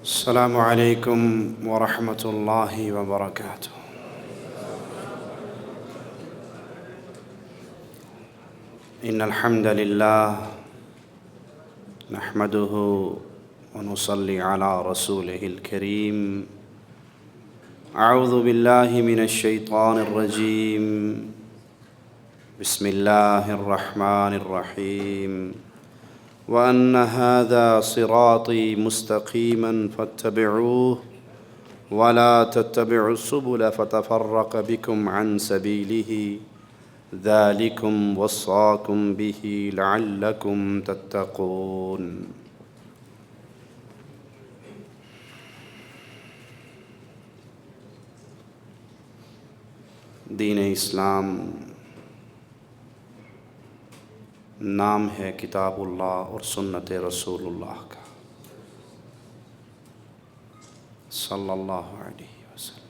السلام علیکم ورحمۃ اللہ وبرکاتہ۔ ان الحمد للہ نحمده ونصلی علی رسوله الکریم۔ اعوذ باللہ من الشیطان الرجیم۔ بسم اللہ الرحمن الرحیم۔ وَأَنَّ هَذَا صِرَاطِي مُسْتَقِيمًا فَاتَّبِعُوهُ وَلَا تَتَّبِعُوا السُّبُلَ فَتَفَرَّقَ بِكُمْ عَنْ سَبِيلِهِ ذَلِكُمْ وَصَّاكُمْ بِهِ لَعَلَّكُمْ تَتَّقُونَ۔ دین اسلام نام ہے کتاب اللہ اور سنت رسول اللہ کا صلی اللہ علیہ وسلم۔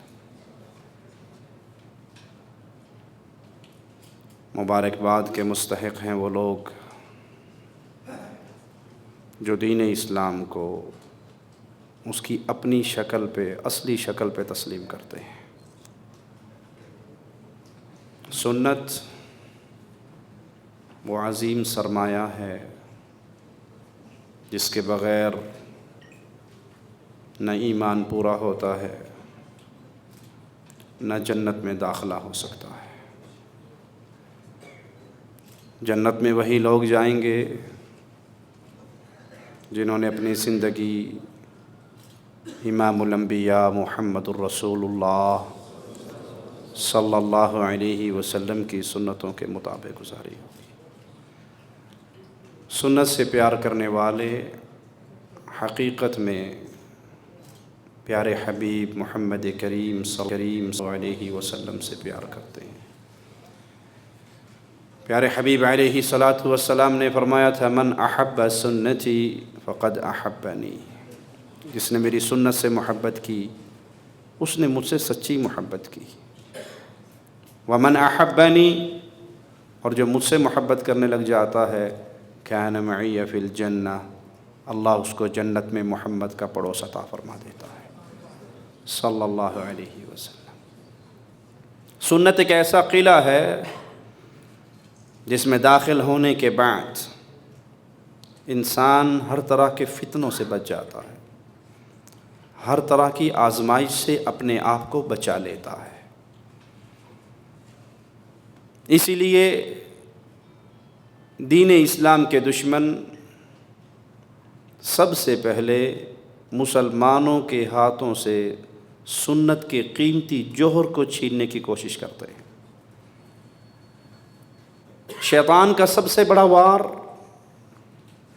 مبارکباد کے مستحق ہیں وہ لوگ جو دین اسلام کو اس کی اپنی شکل پہ، اصلی شکل پہ تسلیم کرتے ہیں۔ سنت وہ عظیم سرمایہ ہے جس کے بغیر نہ ایمان پورا ہوتا ہے، نہ جنت میں داخلہ ہو سکتا ہے۔ جنت میں وہی لوگ جائیں گے جنہوں نے اپنی زندگی امام الانبیاء محمد الرسول اللہ صلی اللہ علیہ وسلم کی سنتوں کے مطابق گزاری ہوگی۔ سنت سے پیار کرنے والے حقیقت میں پیارے حبیب محمد کریم صلی اللہ علیہ وسلم سے پیار کرتے ہیں۔ پیارے حبیب علیہ السلام نے فرمایا تھا، من احب سنتی فقد احبنی، جس نے میری سنت سے محبت کی اس نے مجھ سے سچی محبت کی۔ ومن احبنی، اور جو مجھ سے محبت کرنے لگ جاتا ہے، کان معی فی الجنہ، اللہ اس کو جنت میں محمد کا پڑوس عطا فرما دیتا ہے صلی اللہ علیہ وسلم۔ سنت ایک ایسا قلعہ ہے جس میں داخل ہونے کے بعد انسان ہر طرح کے فتنوں سے بچ جاتا ہے، ہر طرح کی آزمائش سے اپنے آپ کو بچا لیتا ہے۔ اسی لیے دین اسلام کے دشمن سب سے پہلے مسلمانوں کے ہاتھوں سے سنت کے قیمتی جوہر کو چھیننے کی کوشش کرتے ہیں۔ شیطان کا سب سے بڑا وار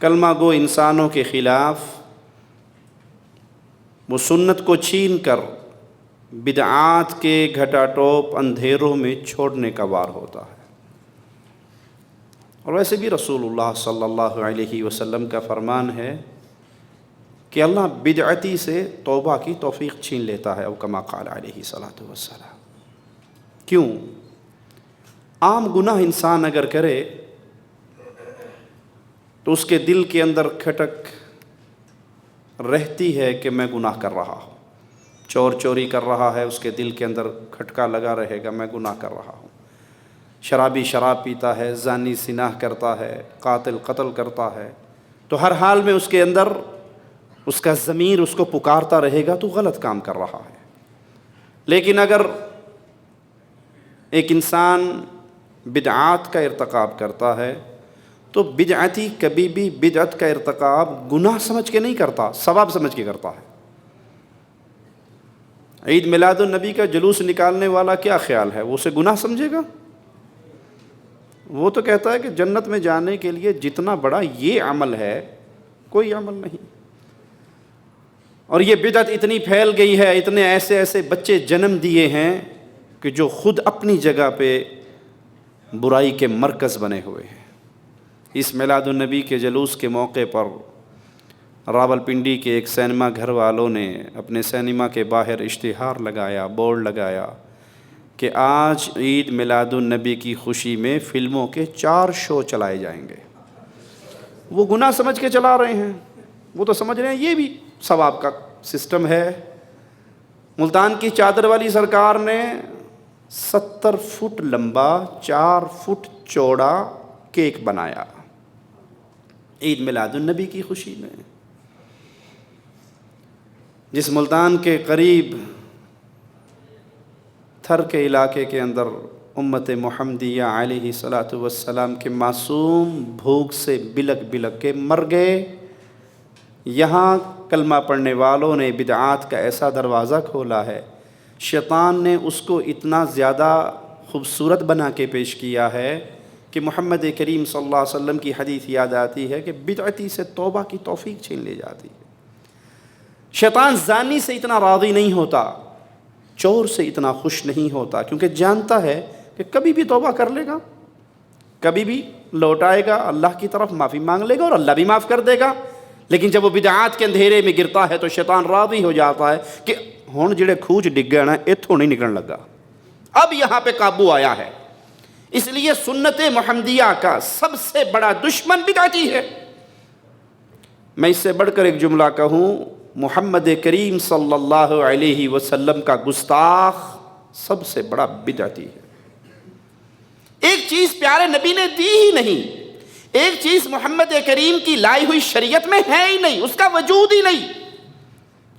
کلمہ گو انسانوں کے خلاف وہ سنت کو چھین کر بدعات کے گھٹا ٹوپ اندھیروں میں چھوڑنے کا وار ہوتا ہے۔ اور ویسے بھی رسول اللہ صلی اللہ علیہ وسلم کا فرمان ہے کہ اللہ بدعتی سے توبہ کی توفیق چھین لیتا ہے، او کما قال علیہ الصلوۃ والسلام۔ کیوں؟ عام گناہ انسان اگر کرے تو اس کے دل کے اندر کھٹک رہتی ہے کہ میں گناہ کر رہا ہوں۔ چور چوری کر رہا ہے، اس کے دل کے اندر کھٹکا لگا رہے گا میں گناہ کر رہا ہوں۔ شرابی شراب پیتا ہے، زانی زنا کرتا ہے، قاتل قتل کرتا ہے، تو ہر حال میں اس کے اندر اس کا ضمیر اس کو پکارتا رہے گا تو غلط کام کر رہا ہے۔ لیکن اگر ایک انسان بدعات کا ارتکاب کرتا ہے تو بدعتی کبھی بھی بدعت کا ارتکاب گناہ سمجھ کے نہیں کرتا، ثواب سمجھ کے کرتا ہے۔ عید میلاد النبی کا جلوس نکالنے والا کیا خیال ہے، وہ اسے گناہ سمجھے گا؟ وہ تو کہتا ہے کہ جنت میں جانے کے لیے جتنا بڑا یہ عمل ہے کوئی عمل نہیں۔ اور یہ بدعت اتنی پھیل گئی ہے، اتنے ایسے ایسے بچے جنم دیے ہیں کہ جو خود اپنی جگہ پہ برائی کے مرکز بنے ہوئے ہیں۔ اس میلاد النبی کے جلوس کے موقع پر راولپنڈی کے ایک سینما گھر والوں نے اپنے سینما کے باہر اشتہار لگایا، بورڈ لگایا کہ آج عید میلاد النبی کی خوشی میں فلموں کے 4 شو چلائے جائیں گے۔ وہ گناہ سمجھ کے چلا رہے ہیں، وہ تو سمجھ رہے ہیں یہ بھی ثواب کا سسٹم ہے. ملتان کی چادر والی سرکار نے 70 فٹ لمبا 4 فٹ چوڑا کیک بنایا عید میلاد النبی کی خوشی میں. جس ملتان کے قریب تھر کے علاقے کے اندر امت محمدیہ علیہ الصلاۃ والسلام کے معصوم بھوک سے بلک بلک کے مر گئے، یہاں کلمہ پڑھنے والوں نے بدعات کا ایسا دروازہ کھولا ہے، شیطان نے اس کو اتنا زیادہ خوبصورت بنا کے پیش کیا ہے کہ محمد کریم صلی اللہ علیہ وسلم کی حدیث یاد آتی ہے کہ بدعتی سے توبہ کی توفیق چھین لی جاتی ہے. شیطان زانی سے اتنا راضی نہیں ہوتا، چور سے اتنا خوش نہیں ہوتا، کیونکہ جانتا ہے کہ کبھی بھی توبہ کر لے گا، کبھی بھی لوٹ آئے گا، اللہ کی طرف معافی مانگ لے گا اور اللہ بھی معاف کر دے گا. لیکن جب وہ بدعات کے اندھیرے میں گرتا ہے تو شیطان راضی ہو جاتا ہے کہ ہن جڑے کھوج ڈگ گئے نا اتھوں نہیں نکلن لگا، اب یہاں پہ قابو آیا ہے. اس لیے سنت محمدیہ کا سب سے بڑا دشمن بدعتی ہے. میں اس سے بڑھ کر ایک جملہ کہوں، محمد کریم صلی اللہ علیہ وسلم کا گستاخ سب سے بڑا بدعتی ہے. ایک چیز پیارے نبی نے دی ہی نہیں، ایک چیز محمد کریم کی لائی ہوئی شریعت میں ہے ہی نہیں، اس کا وجود ہی نہیں،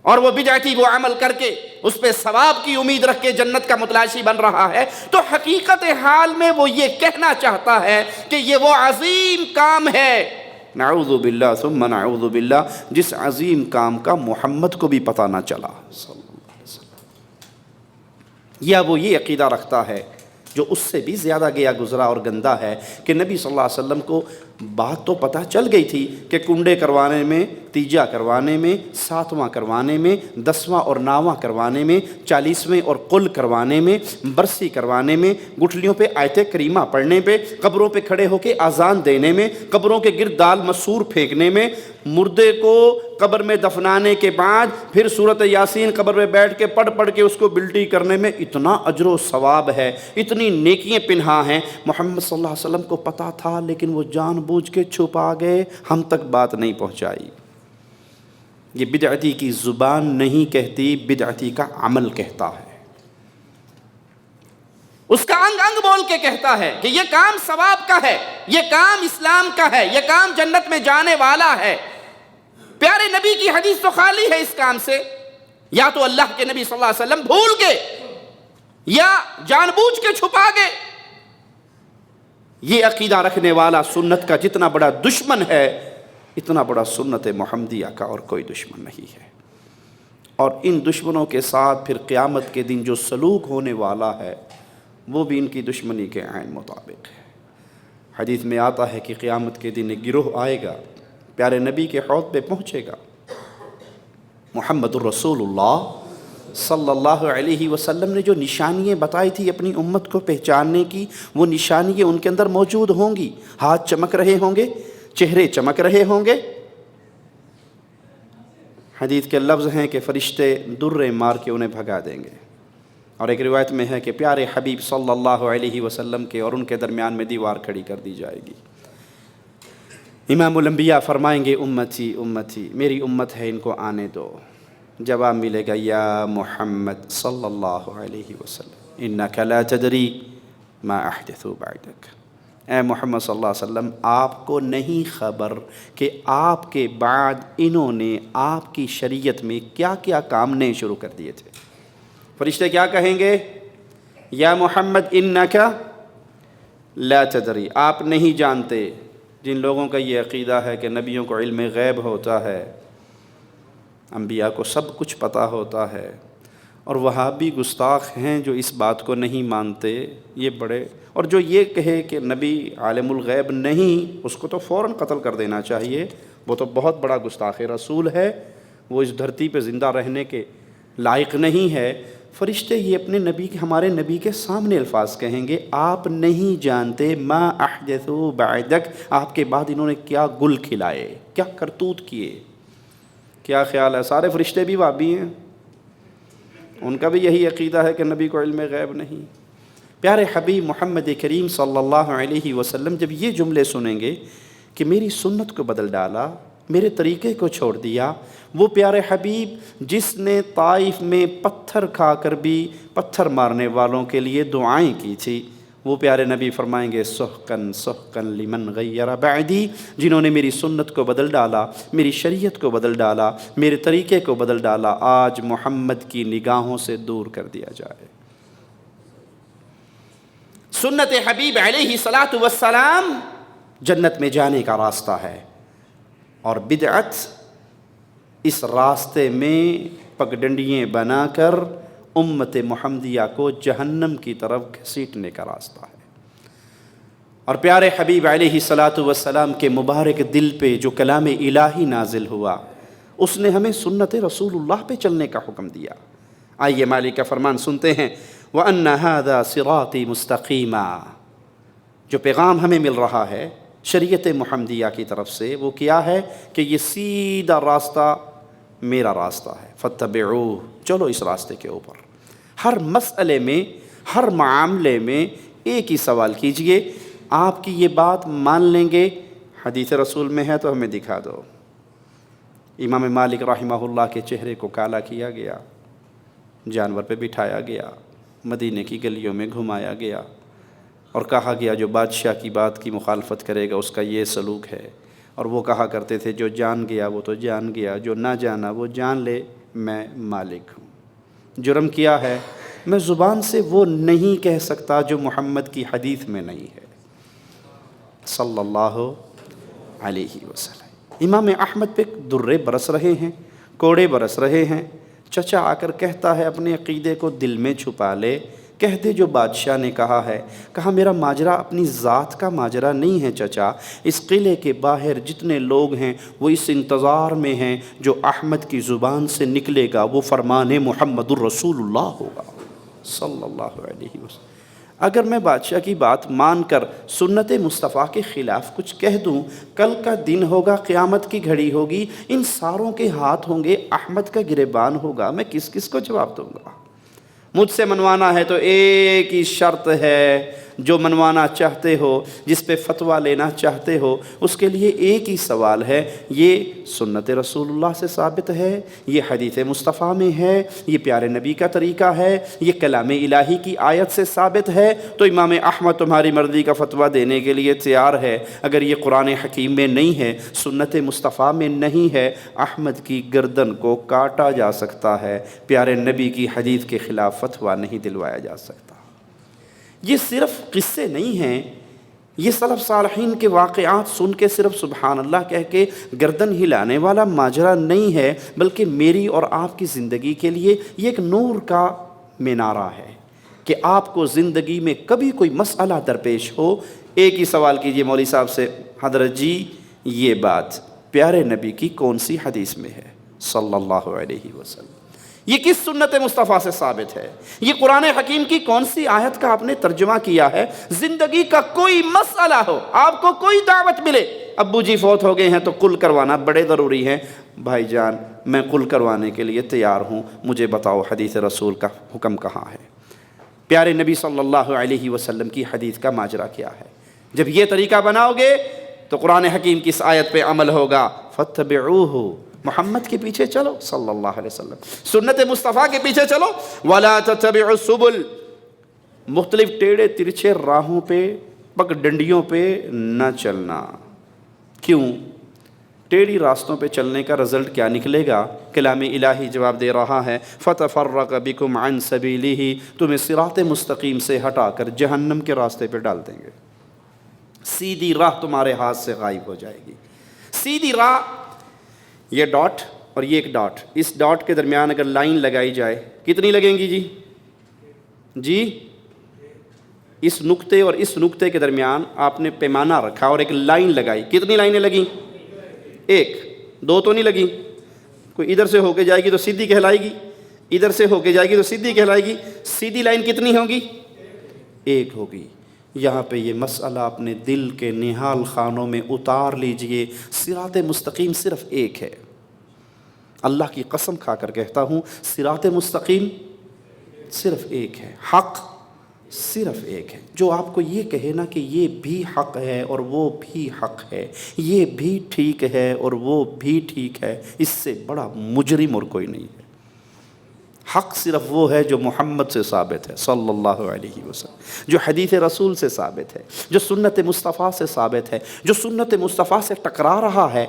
اور وہ بدعتی وہ عمل کر کے اس پہ ثواب کی امید رکھ کے جنت کا متلاشی بن رہا ہے. تو حقیقت حال میں وہ یہ کہنا چاہتا ہے کہ یہ وہ عظیم کام ہے، نعوذ باللہ ثم نعوذ باللہ، جس عظیم کام کا محمد کو بھی پتہ نہ چلا صلی اللہ علیہ وسلم. یا وہ یہ عقیدہ رکھتا ہے جو اس سے بھی زیادہ گیا گزرا اور گندا ہے کہ نبی صلی اللہ علیہ وسلم کو بات تو پتہ چل گئی تھی کہ کنڈے کروانے میں، تیجا کروانے میں، 7واں کروانے میں، 10واں اور 9واں کروانے میں، 40ویں اور قل کروانے میں، برسی کروانے میں، گٹھلیوں پہ آیت کریمہ پڑھنے پہ، قبروں پہ کھڑے ہو کے اذان دینے میں، قبروں کے گرد دال مسور پھینکنے میں، مردے کو قبر میں دفنانے کے بعد پھر سورۃ یاسین قبر میں بیٹھ کے پڑھ کے اس کو بلٹی کرنے میں اتنا اجر و ثواب ہے، اتنی نیکیاں پنہا ہیں. محمد صلی اللہ علیہ وسلم کو پتہ تھا لیکن وہ جان بوجھ کے چھپا گئے، ہم تک بات نہیں پہنچائی. یہ بدعتی کی زبان نہیں کہتی، بدعتی کا عمل کہتا ہے. اس کا انگ انگ بول کے کہتا ہے کہ یہ کام ثواب کا ہے، یہ کام اسلام کا ہے، یہ کام جنت میں جانے والا ہے. پیارے نبی کی حدیث تو خالی ہے اس کام سے. یا تو اللہ کے نبی صلی اللہ علیہ وسلم بھول گئے یا جان بوجھ کے چھپا گئے. یہ عقیدہ رکھنے والا سنت کا جتنا بڑا دشمن ہے، اتنا بڑا سنت محمدیہ کا اور کوئی دشمن نہیں ہے. اور ان دشمنوں کے ساتھ پھر قیامت کے دن جو سلوک ہونے والا ہے وہ بھی ان کی دشمنی کے عین مطابق ہے. حدیث میں آتا ہے کہ قیامت کے دن ایک گروہ آئے گا، پیارے نبی کے حوض پہ پہنچے گا. محمد الرسول اللہ صلی اللہ علیہ وسلم نے جو نشانیاں بتائی تھی اپنی امت کو پہچاننے کی، وہ نشانیاں ان کے اندر موجود ہوں گی. ہاتھ چمک رہے ہوں گے، چہرے چمک رہے ہوں گے. حدیث کے لفظ ہیں کہ فرشتے درے مار کے انہیں بھگا دیں گے. اور ایک روایت میں ہے کہ پیارے حبیب صلی اللہ علیہ وسلم کے اور ان کے درمیان میں دیوار کھڑی کر دی جائے گی. امام الانبیاء فرمائیں گے امتی امتی، میری امت ہے ان کو آنے دو. جواب ملے گا یا محمد صلی اللہ علیہ وسلم انک لا تدری ما احدثوا بعدک. اے محمد صلی اللہ علیہ وسلم آپ کو نہیں خبر کہ آپ کے بعد انہوں نے آپ کی شریعت میں کیا کیا کام نئے شروع کر دیے تھے. فرشتے کیا کہیں گے؟ یا محمد انک لا تدری، آپ نہیں جانتے. جن لوگوں کا یہ عقیدہ ہے کہ نبیوں کو علم غیب ہوتا ہے، انبیاء کو سب کچھ پتہ ہوتا ہے، اور وہابی گستاخ ہیں جو اس بات کو نہیں مانتے، یہ بڑے، اور جو یہ کہے کہ نبی عالم الغیب نہیں، اس کو تو فوراً قتل کر دینا چاہیے. وہ تو بہت بڑا گستاخ رسول ہے، وہ اس دھرتی پہ زندہ رہنے کے لائق نہیں ہے. فرشتے یہ اپنے نبی کے، ہمارے نبی کے سامنے الفاظ کہیں گے آپ نہیں جانتے ما احدثوا بعدک، آپ کے بعد انہوں نے کیا گل کھلائے، کیا کرتوت کیے. کیا خیال ہے؟ سارے فرشتے بھی وہابی ہیں، ان کا بھی یہی عقیدہ ہے کہ نبی کو علم غیب نہیں. پیارے حبیب محمد کریم صلی اللہ علیہ وسلم جب یہ جملے سنیں گے کہ میری سنت کو بدل ڈالا میرے طریقے کو چھوڑ دیا۔ وہ پیارے حبیب جس نے طائف میں پتھر کھا کر بھی پتھر مارنے والوں کے لیے دعائیں کی تھی، وہ پیارے نبی فرمائیں گے سحقن سحقن لمن غیر بعدی، جنہوں نے میری سنت کو بدل ڈالا، میری شریعت کو بدل ڈالا، میرے طریقے کو بدل ڈالا، آج محمد کی نگاہوں سے دور کر دیا جائے۔ سنت حبیب علیہ الصلاۃ والسلام جنت میں جانے کا راستہ ہے، اور بدعت اس راستے میں پگڈنڈیاں بنا کر امت محمدیہ کو جہنم کی طرف گھسیٹنے کا راستہ ہے۔ اور پیارے حبیب علیہ الصلاۃ والسلام کے مبارک دل پہ جو کلام الہی نازل ہوا، اس نے ہمیں سنت رسول اللہ پہ چلنے کا حکم دیا۔ آئیے مالک کا فرمان سنتے ہیں، وَأَنَّ هَذَا صِرَاطِي مُسْتَقِيمًا۔ جو پیغام ہمیں مل رہا ہے شریعت محمدیہ کی طرف سے، وہ کیا ہے کہ یہ سیدھا راستہ میرا راستہ ہے، فَاتَّبِعُوهُ، چلو اس راستے کے اوپر۔ ہر مسئلے میں، ہر معاملے میں ایک ہی سوال کیجئے، آپ کی یہ بات مان لیں گے؟ حدیث رسول میں ہے تو ہمیں دکھا دو۔ امام مالک رحمہ اللہ کے چہرے کو کالا کیا گیا، جانور پہ بٹھایا گیا، مدینے کی گلیوں میں گھمایا گیا، اور کہا گیا جو بادشاہ کی بات کی مخالفت کرے گا اس کا یہ سلوک ہے۔ اور وہ کہا کرتے تھے جو جان گیا وہ تو جان گیا، جو نہ جانا وہ جان لے، میں مالک ہوں۔ جرم کیا ہے؟ میں زبان سے وہ نہیں کہہ سکتا جو محمد کی حدیث میں نہیں ہے صلی اللہ علیہ وسلم۔ امام احمد پہ درے برس رہے ہیں، کوڑے برس رہے ہیں، چچا آ کر کہتا ہے اپنے عقیدے کو دل میں چھپا لے، کہہ دے جو بادشاہ نے کہا ہے۔ کہا میرا ماجرا اپنی ذات کا ماجرا نہیں ہے چچا، اس قلعے کے باہر جتنے لوگ ہیں وہ اس انتظار میں ہیں جو احمد کی زبان سے نکلے گا وہ فرمان محمد الرسول اللہ ہوگا صلی اللہ علیہ وسلم۔ اگر میں بادشاہ کی بات مان کر سنت مصطفیٰ کے خلاف کچھ کہہ دوں، کل کا دن ہوگا، قیامت کی گھڑی ہوگی، ان ساروں کے ہاتھ ہوں گے، احمد کا گریبان ہوگا، میں کس کس کو جواب دوں گا؟ مجھ سے منوانا ہے تو ایک ہی شرط ہے، جو منوانا چاہتے ہو، جس پہ فتویٰ لینا چاہتے ہو، اس کے لیے ایک ہی سوال ہے، یہ سنت رسول اللہ سے ثابت ہے، یہ حدیث مصطفیٰ میں ہے، یہ پیارے نبی کا طریقہ ہے، یہ کلام الہی کی آیت سے ثابت ہے، تو امام احمد تمہاری مرضی کا فتویٰ دینے کے لیے تیار ہے۔ اگر یہ قرآن حکیم میں نہیں ہے، سنت مصطفیٰ میں نہیں ہے، احمد کی گردن کو کاٹا جا سکتا ہے، پیارے نبی کی حدیث کے خلاف فتویٰ نہیں دلوایا جا سکتا۔ یہ صرف قصے نہیں ہیں، یہ سلف صالحین کے واقعات سن کے صرف سبحان اللہ کہہ کے گردن ہلانے والا ماجرا نہیں ہے، بلکہ میری اور آپ کی زندگی کے لیے یہ ایک نور کا مینارہ ہے کہ آپ کو زندگی میں کبھی کوئی مسئلہ درپیش ہو، ایک ہی سوال کیجئے مولوی صاحب سے، حضرت جی یہ بات پیارے نبی کی کون سی حدیث میں ہے صلی اللہ علیہ وسلم؟ یہ کس سنت مصطفیٰ سے ثابت ہے؟ یہ قرآن حکیم کی کون سی آیت کا آپ نے ترجمہ کیا ہے؟ زندگی کا کوئی مسئلہ ہو، آپ کو کوئی دعوت ملے، ابو جی فوت ہو گئے ہیں تو قل کروانا بڑے ضروری ہیں، بھائی جان میں قل کروانے کے لیے تیار ہوں، مجھے بتاؤ حدیث رسول کا حکم کہاں ہے؟ پیارے نبی صلی اللہ علیہ وسلم کی حدیث کا ماجرا کیا ہے؟ جب یہ طریقہ بناؤ گے تو قرآن حکیم کی اس آیت پہ عمل ہوگا، فَاتَّبِعُوهُ، محمد کے پیچھے چلو صلی اللہ علیہ وسلم، سنت مصطفیٰ کے پیچھے چلو، وَلَا تَتَّبِعُوا السُّبُلَ، مختلف ٹیڑے ترچھے راہوں پہ، پگ ڈنڈیوں پہ نہ چلنا۔ کیوں؟ ٹیڑھی راستوں پہ چلنے کا رزلٹ کیا نکلے گا؟ کلام الہی جواب دے رہا ہے، فَتَفَرَّقَ بِكُمْ عَنْ سَبِيلِهِ، تمہیں صراط مستقیم سے ہٹا کر جہنم کے راستے پہ ڈال دیں گے، سیدھی راہ تمہارے ہاتھ سے غائب ہو جائے گی۔ سیدھی راہ، یہ ڈاٹ اور یہ ایک ڈاٹ، اس ڈاٹ کے درمیان اگر لائن لگائی جائے کتنی لگیں گی جی؟ اس نقطے اور اس نقطے کے درمیان آپ نے پیمانہ رکھا اور ایک لائن لگائی، کتنی لائنیں لگیں؟ ایک، دو تو نہیں لگیں۔ کوئی ادھر سے ہو کے جائے گی تو سیدھی کہلائے گی، ادھر سے ہو کے جائے گی تو سیدھی کہلائے گی، سیدھی لائن کتنی ہوگی؟ ایک ہوگی۔ یہاں پہ یہ مسئلہ اپنے دل کے نہال خانوں میں اتار لیجئے، صراط مستقیم صرف ایک ہے، اللہ کی قسم کھا کر کہتا ہوں، صراط مستقیم صرف ایک ہے، حق صرف ایک ہے، جو آپ کو یہ کہے نا کہ یہ بھی حق ہے اور وہ بھی حق ہے، یہ بھی ٹھیک ہے اور وہ بھی ٹھیک ہے، اس سے بڑا مجرم اور کوئی نہیں ہے۔ حق صرف وہ ہے جو محمد سے ثابت ہے صلی اللہ علیہ وسلم، جو حدیث رسول سے ثابت ہے، جو سنت مصطفیٰ سے ثابت ہے، جو سنت مصطفیٰ سے ٹکرا رہا ہے،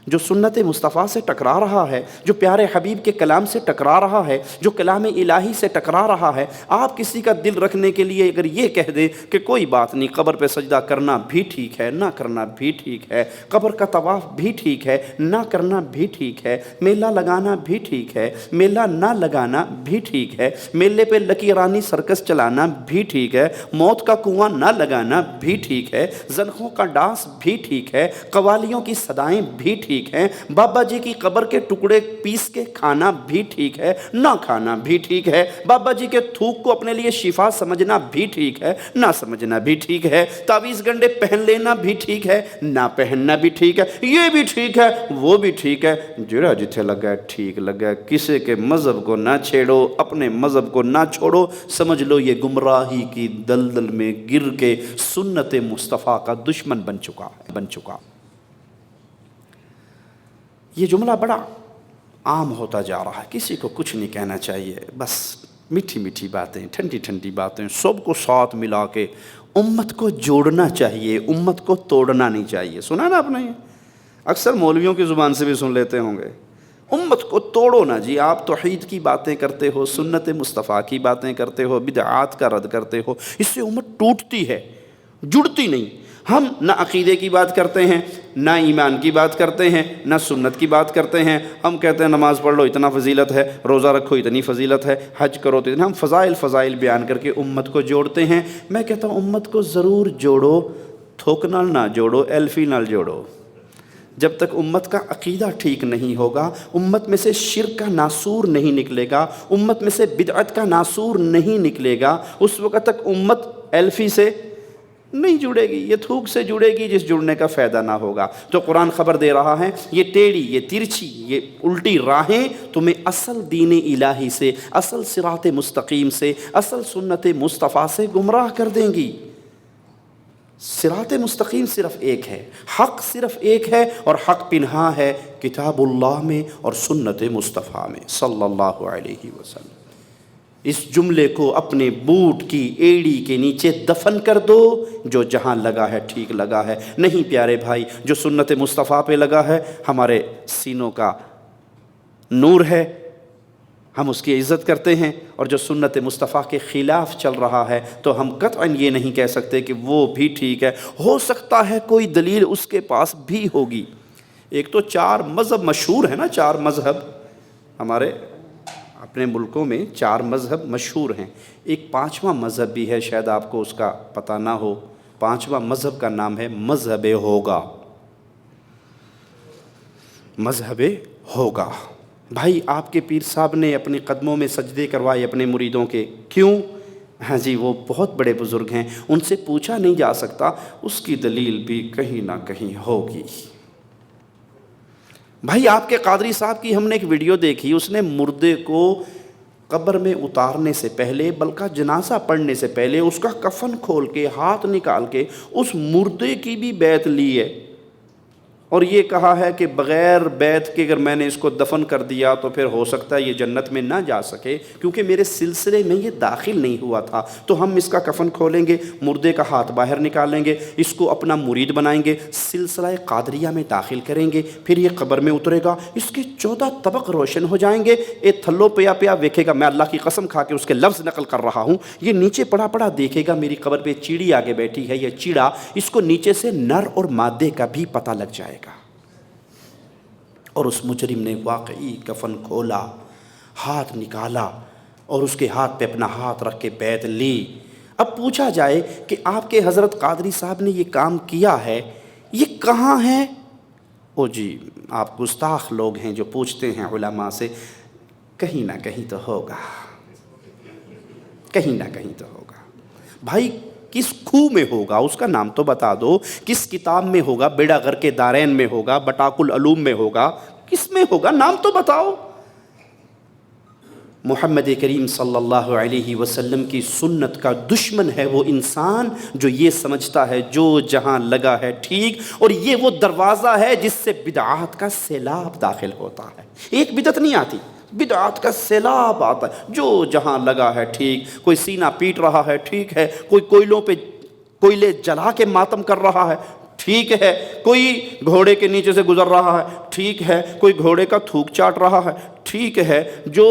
جو سنت مصطفیٰ سے ٹکرا رہا ہے، جو پیارے حبیب کے کلام سے ٹکرا رہا ہے، جو کلام الہی سے ٹکرا رہا ہے۔ آپ کسی کا دل رکھنے کے لیے اگر یہ کہہ دیں کہ کوئی بات نہیں، قبر پہ سجدہ کرنا بھی ٹھیک ہے، نہ کرنا بھی ٹھیک ہے، قبر کا طواف بھی ٹھیک ہے، نہ کرنا بھی ٹھیک ہے، میلہ لگانا بھی ٹھیک ہے، میلہ نہ لگانا بھی ٹھیک ہے، میلے پہ لکیرانی سرکس چلانا بھی ٹھیک ہے، موت کا کنواں نہ لگانا بھی ٹھیک ہے، زنخوں کا ڈانس بھی ٹھیک ہے، قوالیوں کی صدائیں بھی ٹھیک ہیں، بابا جی کی قبر کے ٹکڑے پیس کے کھانا بھی ٹھیک ہے، نہ کھانا بھی ٹھیک ہے، بابا جی کے تھوک کو اپنے لیے شفا سمجھنا بھی ٹھیک ہے، نہ سمجھنا بھی ٹھیک ہے، تعویذ گنڈے پہن لینا بھی ٹھیک ہے، نہ پہننا بھی ٹھیک ہے، یہ بھی ٹھیک ہے، وہ بھی ٹھیک ہے، جڑا جتھے لگا ہے ٹھیک لگا ہے، کسی کے مذہب کو نہ چھیڑو، اپنے مذہب کو نہ چھوڑو، سمجھ لو یہ گمراہی کی دلدل میں گر کے سنت مصطفیٰ کا دشمن بن چکا۔ یہ جملہ بڑا عام ہوتا جا رہا ہے، کسی کو کچھ نہیں کہنا چاہیے، بس میٹھی میٹھی باتیں، ٹھنڈی ٹھنڈی باتیں، سب کو ساتھ ملا کے امت کو جوڑنا چاہیے، امت کو توڑنا نہیں چاہیے۔ سنا نا آپ نے؟ یہ اکثر مولویوں کی زبان سے بھی سن لیتے ہوں گے، امت کو توڑو نا جی۔ آپ توحید کی باتیں کرتے ہو، سنت مصطفیٰ کی باتیں کرتے ہو، بدعات کا رد کرتے ہو، اس سے امت ٹوٹتی ہے، جڑتی نہیں۔ ہم نہ عقیدے کی بات کرتے ہیں، نہ ایمان کی بات کرتے ہیں، نہ سنت کی بات کرتے ہیں۔ ہم کہتے ہیں نماز پڑھ لو اتنا فضیلت ہے، روزہ رکھو اتنی فضیلت ہے، حج کرو تو اتنا۔ ہم فضائل بیان کر کے امت کو جوڑتے ہیں۔ میں کہتا ہوں امت کو ضرور جوڑو، تھوک نال نہ جوڑو، ایلفی نال جوڑو۔ جب تک امت کا عقیدہ ٹھیک نہیں ہوگا، امت میں سے شرک کا ناسور نہیں نکلے گا، امت میں سے بدعت کا ناسور نہیں نکلے گا، اس وقت تک امت ایلفی سے نہیں جڑے گی، یہ تھوک سے جڑے گی جس جڑنے کا فائدہ نہ ہوگا۔ تو قرآن خبر دے رہا ہے، یہ ٹیڑھی، یہ ترچھی، یہ الٹی راہیں تمہیں اصل دین الہی سے، اصل صراط مستقیم سے، اصل سنت مصطفیٰ سے گمراہ کر دیں گی۔ صراط مستقیم صرف ایک ہے، حق صرف ایک ہے، اور حق پنہا ہے کتاب اللہ میں اور سنت مصطفیٰ میں صلی اللہ علیہ وسلم۔ اس جملے کو اپنے بوٹ کی ایڑی کے نیچے دفن کر دو، جو جہاں لگا ہے ٹھیک لگا ہے۔ نہیں پیارے بھائی، جو سنت مصطفیٰ پہ لگا ہے ہمارے سینوں کا نور ہے، ہم اس کی عزت کرتے ہیں، اور جو سنت مصطفیٰ کے خلاف چل رہا ہے تو ہم قطعاً یہ نہیں کہہ سکتے کہ وہ بھی ٹھیک ہے۔ ہو سکتا ہے کوئی دلیل اس کے پاس بھی ہوگی۔ ایک تو 4 مذہب مشہور ہیں نا، 4 مذہب ہمارے اپنے ملکوں میں 4 مذہب مشہور ہیں۔ ایک 5واں مذہب بھی ہے، شاید آپ کو اس کا پتہ نہ ہو۔ 5واں مذہب کا نام ہے مذہب ہوگا۔ مذہب ہوگا۔ بھائی آپ کے پیر صاحب نے اپنے قدموں میں سجدے کروائے اپنے مریدوں کے، کیوں؟ ہاں جی، وہ بہت بڑے بزرگ ہیں، ان سے پوچھا نہیں جا سکتا، اس کی دلیل بھی کہیں نہ کہیں ہوگی۔ بھائی آپ کے قادری صاحب کی ہم نے ایک ویڈیو دیکھی، اس نے مردے کو قبر میں اتارنے سے پہلے، بلکہ جنازہ پڑھنے سے پہلے، اس کا کفن کھول کے ہاتھ نکال کے اس مردے کی بھی بیعت لی ہے، اور یہ کہا ہے کہ بغیر بیعت کے اگر میں نے اس کو دفن کر دیا تو پھر ہو سکتا ہے یہ جنت میں نہ جا سکے، کیونکہ میرے سلسلے میں یہ داخل نہیں ہوا تھا۔ تو ہم اس کا کفن کھولیں گے، مردے کا ہاتھ باہر نکالیں گے، اس کو اپنا مرید بنائیں گے، سلسلہ قادریہ میں داخل کریں گے، پھر یہ قبر میں اترے گا، اس کے 14 طبق روشن ہو جائیں گے۔ اے تھلو پیا پیا ویکھے گا، میں اللہ کی قسم کھا کے اس کے لفظ نقل کر رہا ہوں، یہ نیچے پڑا پڑا دیکھے گا میری قبر پہ چیڑی آگے بیٹھی ہے، یہ چیڑا، اس کو نیچے سے نر اور مادے کا بھی پتہ لگ جائے گا۔ اور اس مجرم نے واقعی کفن کھولا، ہاتھ نکالا، اور اس کے ہاتھ پہ اپنا ہاتھ رکھ کے بیعت لی۔ اب پوچھا جائے کہ آپ کے حضرت قادری صاحب نے یہ کام کیا ہے، یہ کہاں ہے؟ او جی، آپ گستاخ لوگ ہیں جو پوچھتے ہیں علماء سے، کہیں نہ کہیں تو ہوگا، کہیں نہ کہیں تو ہوگا۔ بھائی کس کھو میں ہوگا اس کا نام تو بتا دو، کس کتاب میں ہوگا؟ بیڑا غر کے دارین میں ہوگا، بٹاک العلوم میں ہوگا، کس میں ہوگا؟ نام تو بتاؤ۔ محمد کریم صلی اللہ علیہ وسلم کی سنت کا دشمن ہے وہ انسان جو یہ سمجھتا ہے جو جہاں لگا ہے ٹھیک، اور یہ وہ دروازہ ہے جس سے بدعات کا سیلاب داخل ہوتا ہے۔ ایک بدعت نہیں آتی، بدعات کا سیلاب آتا ہے، جو جہاں لگا ہے ٹھیک۔ کوئی سینہ پیٹ رہا ہے ٹھیک ہے، کوئی کوئلے جلا کے ماتم کر رہا ہے ٹھیک ہے، کوئی گھوڑے کے نیچے سے گزر رہا ہے ٹھیک ہے، کوئی گھوڑے کا تھوک چاٹ رہا ہے ٹھیک ہے، جو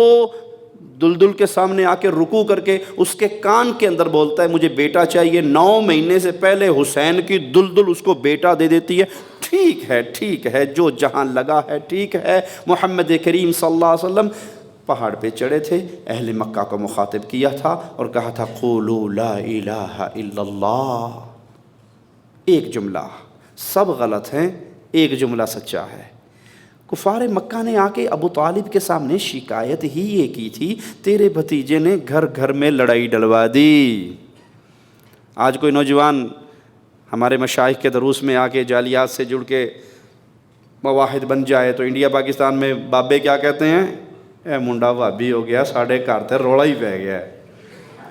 دلدل کے سامنے آ کے رکوع کر کے اس کے کان کے اندر بولتا ہے مجھے بیٹا چاہیے، 9 مہینے سے پہلے حسین کی دلدل اس کو بیٹا دے دیتی ہے، ٹھیک ہے، جو جہاں لگا ہے ٹھیک ہے۔ محمد کریم صلی اللہ علیہ وسلم پہاڑ پہ چڑھے تھے، اہل مکہ کو مخاطب کیا تھا اور کہا تھا قولوا لا الہ الا اللہ، ایک جملہ، سب غلط ہیں، ایک جملہ سچا ہے۔ کفار مکہ نے آ کے ابو طالب کے سامنے شکایت ہی یہ کی تھی، تیرے بھتیجے نے گھر گھر میں لڑائی ڈلوا دی۔ آج کوئی نوجوان ہمارے مشائخ کے دروس میں آ کے جعلیات سے جڑ کے مواحد بن جائے تو انڈیا پاکستان میں بابے کیا کہتے ہیں؟ اے منڈا بھابی ہو گیا، ساڑھے کارتے روڑا ہی پہ گیا ہے،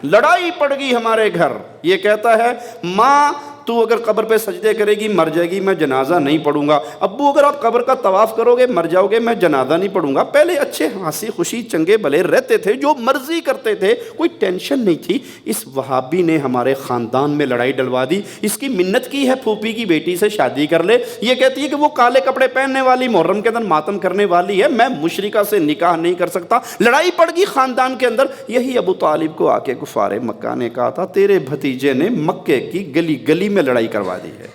لڑائی پڑ گئی ہمارے گھر۔ یہ کہتا ہے ماں تو اگر قبر پہ سجدے کرے گی مر جائے گی، میں جنازہ نہیں پڑھوں گا۔ ابو اگر آپ قبر کا طواف کرو گے مر جاؤ گے، میں جنازہ نہیں پڑھوں گا۔ پہلے اچھے ہنسی خوشی چنگے بھلے رہتے تھے، جو مرضی کرتے تھے، کوئی ٹینشن نہیں تھی۔ اس وہابی نے ہمارے خاندان میں لڑائی ڈلوا دی، اس کی منت کی ہے پھوپھی کی بیٹی سے شادی کر لے۔ یہ کہتی ہے کہ وہ کالے کپڑے پہننے والی، محرم کے دن ماتم کرنے والی ہے، میں مشرکہ سے نکاح نہیں کر سکتا۔ لڑائی پڑ گئی خاندان کے اندر۔ یہی ابو طالب کو آ کے کفار مکہ نے کہا تھا تیرے بھتیجے نے مکے کی گلی گلی میں لڑائی کروا دی ہے۔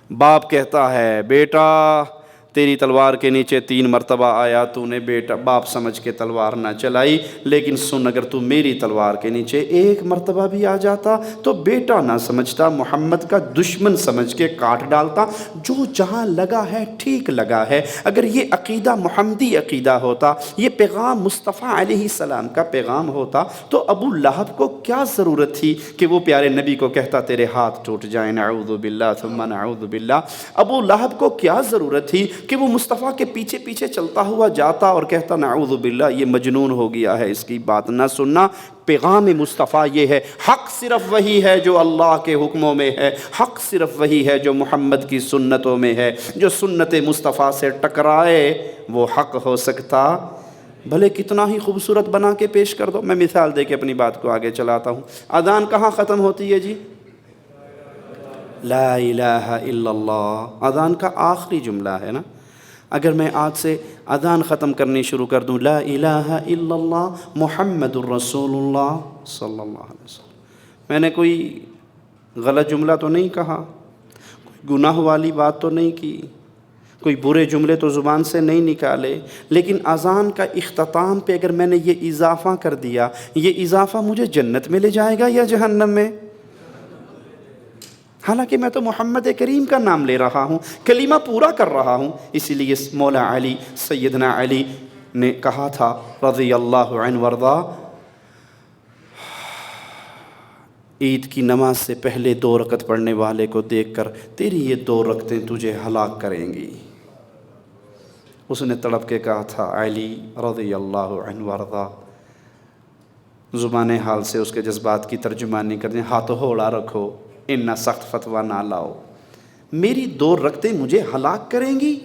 باپ کہتا ہے بیٹا تیری تلوار کے نیچے 3 مرتبہ آیا، تو نے بیٹا باپ سمجھ کے تلوار نہ چلائی، لیکن سن اگر تو میری تلوار کے نیچے 1 مرتبہ بھی آ جاتا تو بیٹا نہ سمجھتا، محمد کا دشمن سمجھ کے کاٹ ڈالتا۔ جو جہاں لگا ہے ٹھیک لگا ہے۔ اگر یہ عقیدہ محمدی عقیدہ ہوتا، یہ پیغام مصطفیٰ علیہ السلام کا پیغام ہوتا، تو ابو لہب کو کیا ضرورت تھی کہ وہ پیارے نبی کو کہتا تیرے ہاتھ ٹوٹ جائیں، نعوذ باللہ ثم نعوذ باللہ۔ ابو لہب کو کیا ضرورت تھی کہ وہ مصطفیٰ کے پیچھے پیچھے چلتا ہوا جاتا اور کہتا نعوذ باللہ یہ مجنون ہو گیا ہے، اس کی بات نہ سننا۔ پیغام مصطفیٰ یہ ہے، حق صرف وہی ہے جو اللہ کے حکموں میں ہے، حق صرف وہی ہے جو محمد کی سنتوں میں ہے۔ جو سنت مصطفیٰ سے ٹکرائے وہ حق ہو سکتا بھلے کتنا ہی خوبصورت بنا کے پیش کر دو۔ میں مثال دے کے اپنی بات کو آگے چلاتا ہوں۔ اذان کہاں ختم ہوتی ہے جی؟ لا الہ الا اللہ، اذان کا آخری جملہ ہے نا۔ اگر میں آج سے اذان ختم کرنی شروع کر دوں لا الہ الا اللہ محمد الرسول اللہ صلی اللہ علیہ وسلم، میں نے کوئی غلط جملہ تو نہیں کہا، کوئی گناہ والی بات تو نہیں کی، کوئی برے جملے تو زبان سے نہیں نکالے، لیکن اذان کا اختتام پہ اگر میں نے یہ اضافہ کر دیا، یہ اضافہ مجھے جنت میں لے جائے گا یا جہنم میں؟ حالانکہ میں تو محمد کریم کا نام لے رہا ہوں، کلمہ پورا کر رہا ہوں۔ اسی لیے مولا علی سیدنا علی نے کہا تھا رضی اللہ عنہ وارضا، عید کی نماز سے پہلے 2 رکعت پڑھنے والے کو دیکھ کر تیری یہ 2 رکعتیں تجھے ہلاک کریں گی۔ اس نے تڑپ کے کہا تھا علی رضی اللہ عنہ وارضا، زبان حال سے اس کے جذبات کی ترجمانی کرنے، ہاتھ ہوڑا رکھو، انہا سخت فتویٰ نہ لاؤ، میری 2 رکعتیں مجھے ہلاک کریں گی؟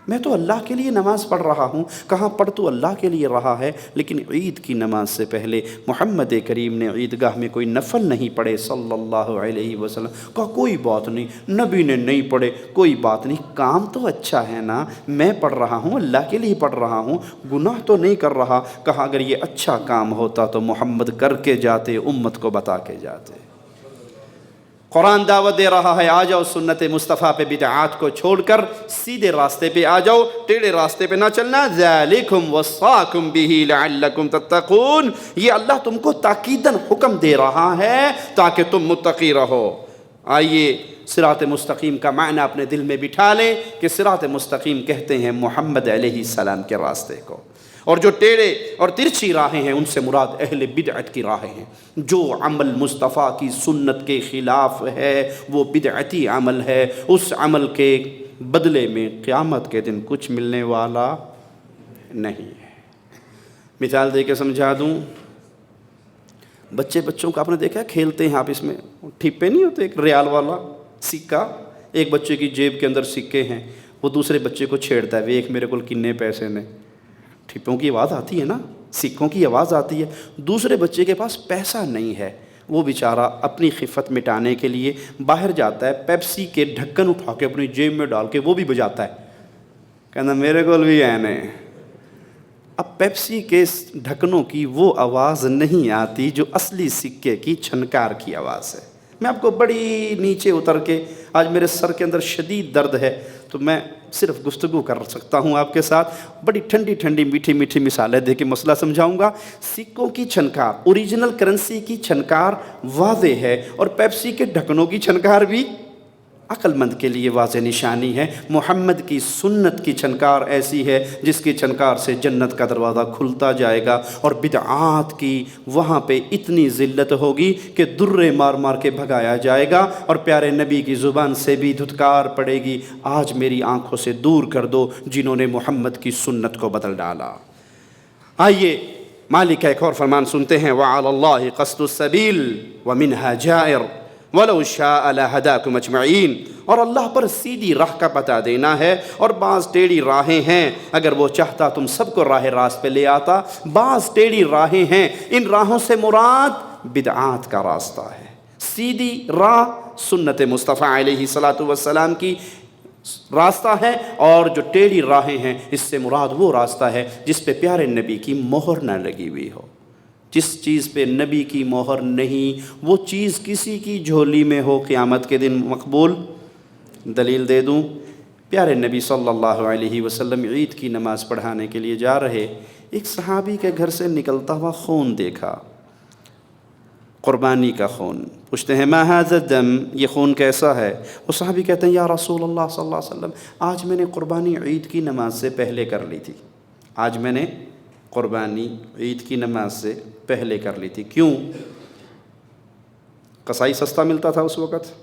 میں تو اللہ کے لیے نماز پڑھ رہا ہوں۔ کہاں پڑھ تو اللہ کے لیے رہا ہے، لیکن عید کی نماز سے پہلے محمد کریم نے عیدگاہ میں کوئی نفل نہیں پڑھے صلی اللہ علیہ وسلم۔ کہا کوئی بات نہیں، نبی نے نہیں پڑھے کوئی بات نہیں، کام تو اچھا ہے نا، میں پڑھ رہا ہوں، اللہ کے لیے پڑھ رہا ہوں، گناہ تو نہیں کر رہا۔ کہا اگر یہ اچھا کام ہوتا تو محمد کر کے جاتے، امت کو بتا کے جاتے۔ قرآن دعوت دے رہا ہے آ جاؤ سنت مصطفیٰ پہ بدعات کو چھوڑ کر سیدھے راستے پہ آ جاؤ، ٹیڑھے راستے پہ نہ چلنا۔ ذالکم وصاکم بہ لعلکم تتقون، یہ اللہ تم کو تاکیداً حکم دے رہا ہے تاکہ تم متقی رہو۔ آئیے صراط مستقیم کا معنی اپنے دل میں بٹھا لیں کہ صراط مستقیم کہتے ہیں محمد علیہ السلام کے راستے کو، اور جو ٹیڑھے اور ترچھی راہیں ہیں ان سے مراد اہل بدعت کی راہیں ہیں۔ جو عمل مصطفیٰ کی سنت کے خلاف ہے وہ بدعتی عمل ہے، اس عمل کے بدلے میں قیامت کے دن کچھ ملنے والا نہیں ہے۔ مثال دے کے سمجھا دوں، بچوں کو آپ نے دیکھا ہے کھیلتے ہیں آپ، اس میں ٹھپے نہیں ہوتے، ایک ریال والا سکہ، ایک بچے کی جیب کے اندر سکے ہیں، وہ دوسرے بچے کو چھیڑتا ہے، وہ ایک میرے کو کنے پیسے نے، ٹھپوں کی آواز آتی ہے نا، سکوں کی آواز آتی ہے، دوسرے بچے کے پاس پیسہ نہیں ہے، وہ بیچارہ اپنی خفت مٹانے کے لیے باہر جاتا ہے، پیپسی کے ڈھکن اٹھا کے اپنی جیب میں ڈال کے وہ بھی بجاتا ہے، کہنا میرے کو بھی ہے نے۔ اب پیپسی کے ڈھکنوں کی وہ آواز نہیں آتی جو اصلی سکے کی چھنکار کی آواز ہے۔ میں آپ کو بڑی نیچے اتر کے، آج میرے سر کے اندر شدید درد ہے تو میں صرف گفتگو کر سکتا ہوں آپ کے ساتھ، بڑی ٹھنڈی ٹھنڈی میٹھی میٹھی مثالیں دے کے مسئلہ سمجھاؤں گا۔ سکوں کی چھنکار، اوریجنل کرنسی کی چھنکار واضح ہے، اور پیپسی کے ڈھکنوں کی چھنکار بھی عقل مند کے لیے واضح نشانی ہے۔ محمد کی سنت کی چھنکار ایسی ہے جس کی چھنکار سے جنت کا دروازہ کھلتا جائے گا، اور بدعات کی وہاں پہ اتنی ذلت ہوگی کہ درے مار مار کے بھگایا جائے گا، اور پیارے نبی کی زبان سے بھی دھتکار پڑے گی، آج میری آنکھوں سے دور کر دو جنہوں نے محمد کی سنت کو بدل ڈالا۔ آئیے مالک کا ایک اور فرمان سنتے ہیں، وَعَلَى اللَّهِ قَصْدُ السَّبِيلِ وَمِنْهَا جَائِرٌ وَلَوْ شَاءَ لَهَدَاكُمْ أَجْمَعِينَ، اور اللہ پر سیدھی راہ کا بتا دینا ہے، اور بعض ٹیڑھی راہیں ہیں، اگر وہ چاہتا تم سب کو راہ راست پہ لے آتا، بعض ٹیڑھی راہیں ہیں، ان راہوں سے مراد بدعات کا راستہ ہے۔ سیدھی راہ سنت مصطفیٰ علیہ السلام کی راستہ ہے، اور جو ٹیڑھی راہیں ہیں اس سے مراد وہ راستہ ہے جس پہ پیارے نبی کی مہر نہ لگی ہوئی ہو۔ جس چیز پہ نبی کی مہر نہیں، وہ چیز کسی کی جھولی میں ہو، قیامت کے دن مقبول۔ دلیل دے دوں، پیارے نبی صلی اللہ علیہ وسلم عید کی نماز پڑھانے کے لیے جا رہے، ایک صحابی کے گھر سے نکلتا ہوا خون دیکھا، قربانی کا خون۔ پوچھتے ہیں ما ھذا الدم، یہ خون کیسا ہے؟ وہ صحابی کہتے ہیں یا رسول اللہ صلی اللہ علیہ وسلم، آج میں نے قربانی عید کی نماز سے پہلے کر لی تھی، آج میں نے قربانی عید کی نماز سے پہلے کر لی تھی۔ کیوں؟ قصائی سستا ملتا تھا اس وقت،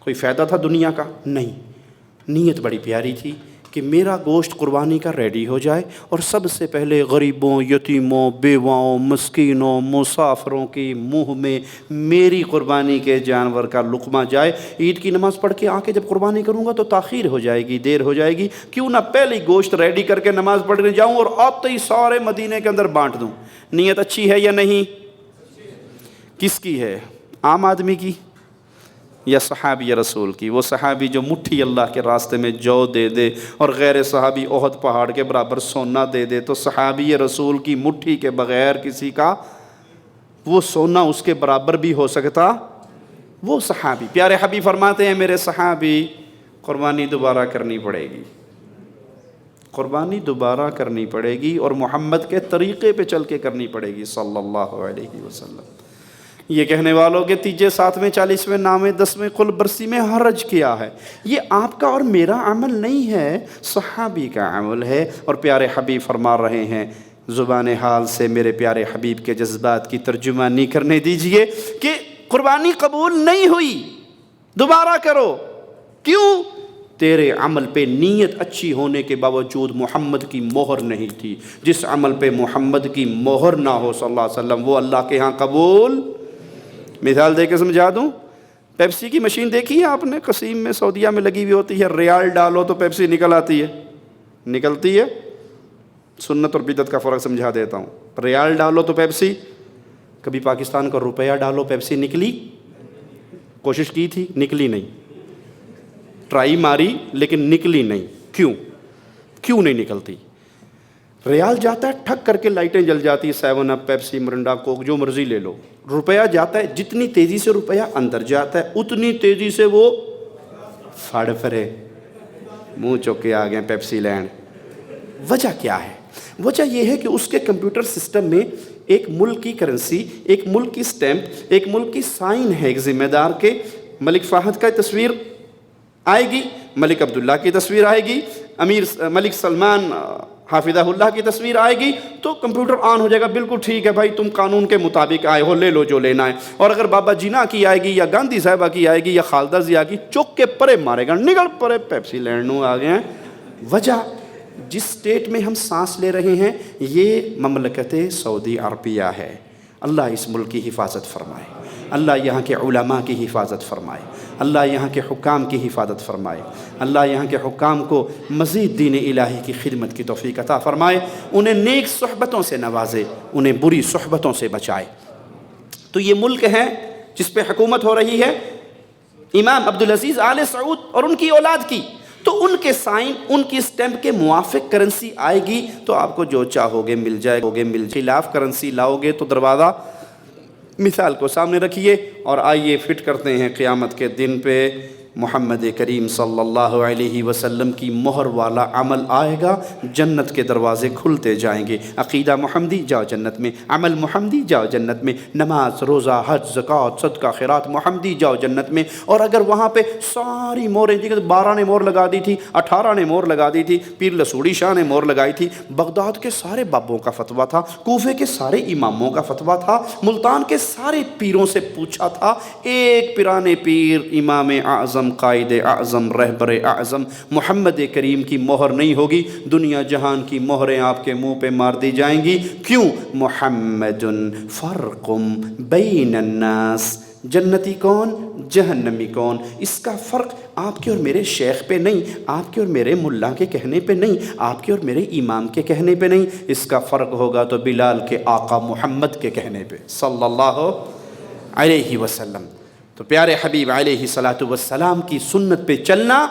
کوئی فائدہ تھا دنیا کا؟ نہیں، نیت بڑی پیاری تھی کہ میرا گوشت قربانی کا ریڈی ہو جائے، اور سب سے پہلے غریبوں، یتیموں، بیواؤں، مسکینوں، مسافروں کی منہ میں میری قربانی کے جانور کا لقمہ جائے۔ عید کی نماز پڑھ کے آ کے جب قربانی کروں گا تو تاخیر ہو جائے گی، دیر ہو جائے گی، کیوں نہ پہلے گوشت ریڈی کر کے نماز پڑھنے جاؤں اور آتے ہی سارے مدینے کے اندر بانٹ دوں۔ نیت اچھی ہے یا نہیں؟ کس کی ہے؟ عام آدمی کی یا صحابی رسول کی؟ وہ صحابی جو مٹھی اللہ کے راستے میں جو دے دے اور غیر صحابی احد پہاڑ کے برابر سونا دے دے، تو صحابی رسول کی مٹھی کے بغیر کسی کا وہ سونا اس کے برابر بھی ہو سکتا؟ وہ صحابی، پیارے حبیب فرماتے ہیں میرے صحابی قربانی دوبارہ کرنی پڑے گی، قربانی دوبارہ کرنی پڑے گی، اور محمد کے طریقے پہ چل کے کرنی پڑے گی صلی اللہ علیہ وسلم۔ یہ کہنے والوں کے تیجے 7ویں 40ویں نامے 10ویں قل برسی میں حرج کیا ہے؟ یہ آپ کا اور میرا عمل نہیں ہے، صحابی کا عمل ہے، اور پیارے حبیب فرما رہے ہیں زبان حال سے میرے پیارے حبیب کے جذبات کی ترجمانی کرنے دیجئے کہ قربانی قبول نہیں ہوئی، دوبارہ کرو۔ کیوں؟ تیرے عمل پہ نیت اچھی ہونے کے باوجود محمد کی مہر نہیں تھی۔ جس عمل پہ محمد کی مہر نہ ہو صلی اللہ علیہ وسلم، وہ اللہ کے ہاں قبول۔ مثال دے کے سمجھا دوں، پیپسی کی مشین دیکھی ہے آپ نے؟ قصیم میں، سعودیہ میں لگی ہوئی ہوتی ہے، ریال ڈالو تو پیپسی نکل آتی ہے، نکلتی ہے؟ سنت اور بدعت کا فرق سمجھا دیتا ہوں۔ ریال ڈالو تو پیپسی، کبھی پاکستان کا روپیہ ڈالو پیپسی نکلی؟ کوشش کی تھی، نکلی نہیں، ٹرائی ماری لیکن نکلی نہیں۔ کیوں نہیں نکلتی؟ ریال جاتا ہے ٹھک کر کے لائٹیں جل جاتی، 7 اپ، پیپسی، مرنڈا، کوک، جو مرضی لے لو۔ روپیہ جاتا ہے، جتنی تیزی سے روپیہ اندر جاتا ہے اتنی تیزی سے وہ پھڑ پھرے، منہ چوک کے آ گئے پیپسی لینڈ۔ وجہ کیا ہے؟ وجہ یہ ہے کہ اس کے کمپیوٹر سسٹم میں ایک ملک کی کرنسی، ایک ملک کی سٹیمپ، ایک ملک کی سائن ہے ایک ذمہ دار کے۔ ملک فہد کا تصویر آئے گی، ملک عبداللہ کی تصویر آئے گی، ملک سلمان حافظہ اللہ کی تصویر آئے گی، تو کمپیوٹر آن ہو جائے گا، بالکل ٹھیک ہے بھائی، تم قانون کے مطابق آئے ہو، لے لو جو لینا ہے۔ اور اگر بابا جینا کی آئے گی یا گاندھی صاحبہ کی آئے گی یا خالدہ ضیاء کی، چوک کے پرے مارے گا، نگل پرے پیپسی لینڈ نو آ گئے ہیں۔ وجہ جس اسٹیٹ میں ہم سانس لے رہے ہیں یہ مملکت سعودی عربیہ ہے. اللہ اس ملک کی حفاظت فرمائے, اللہ یہاں کے علماء کی حفاظت فرمائے, اللہ یہاں کے حکام کی حفاظت فرمائے, اللہ یہاں کے حکام کو مزید دین الہی کی خدمت کی توفیق عطا فرمائے, انہیں نیک صحبتوں سے نوازے, انہیں بری صحبتوں سے بچائے. تو یہ ملک ہے جس پہ حکومت ہو رہی ہے امام عبدالعزیز آل سعود اور ان کی اولاد کی. تو ان کے سائن, ان کی اسٹیمپ کے موافق کرنسی آئے گی تو آپ کو جو چاہو گے مل جائے گے. خلاف کرنسی لاؤ گے تو دروازہ مثال کو سامنے رکھیے اور آئیے فٹ کرتے ہیں قیامت کے دن پہ محمد کریم صلی اللہ علیہ وسلم کی مہر والا عمل آئے گا, جنت کے دروازے کھلتے جائیں گے. عقیدہ محمدی جاؤ جنت میں, عمل محمدی جاؤ جنت میں, نماز روزہ حج زکوٰۃ صدقہ خیرات محمدی جاؤ جنت میں. اور اگر وہاں پہ ساری موریں, 12 نے مور لگا دی تھی, 18 نے مور لگا دی تھی, پیر لسوڑی شاہ نے مور لگائی تھی, بغداد کے سارے بابوں کا فتویٰ تھا, کوفے کے سارے اماموں کا فتویٰ تھا, ملتان کے سارے پیروں سے پوچھا تھا, ایک پرانے پیر امام اعظم قائد اعظم رہبر اعظم محمد کریم کی مہر نہیں ہوگی, دنیا جہان کی مہریں آپ کے منہ پہ مار دی جائیں گی. کیوں؟ محمد فرق بین الناس, جنتی کون جہنمی کون, اس کا فرق آپ کے اور میرے شیخ پہ نہیں, آپ کے اور میرے ملا کے کہنے پہ نہیں, آپ کے اور میرے امام کے کہنے پہ نہیں, اس کا فرق ہوگا تو بلال کے آقا محمد کے کہنے پہ صلی اللہ علیہ وسلم. تو پیارے حبیب علیہ الصلاۃ والسلام کی سنت پہ چلنا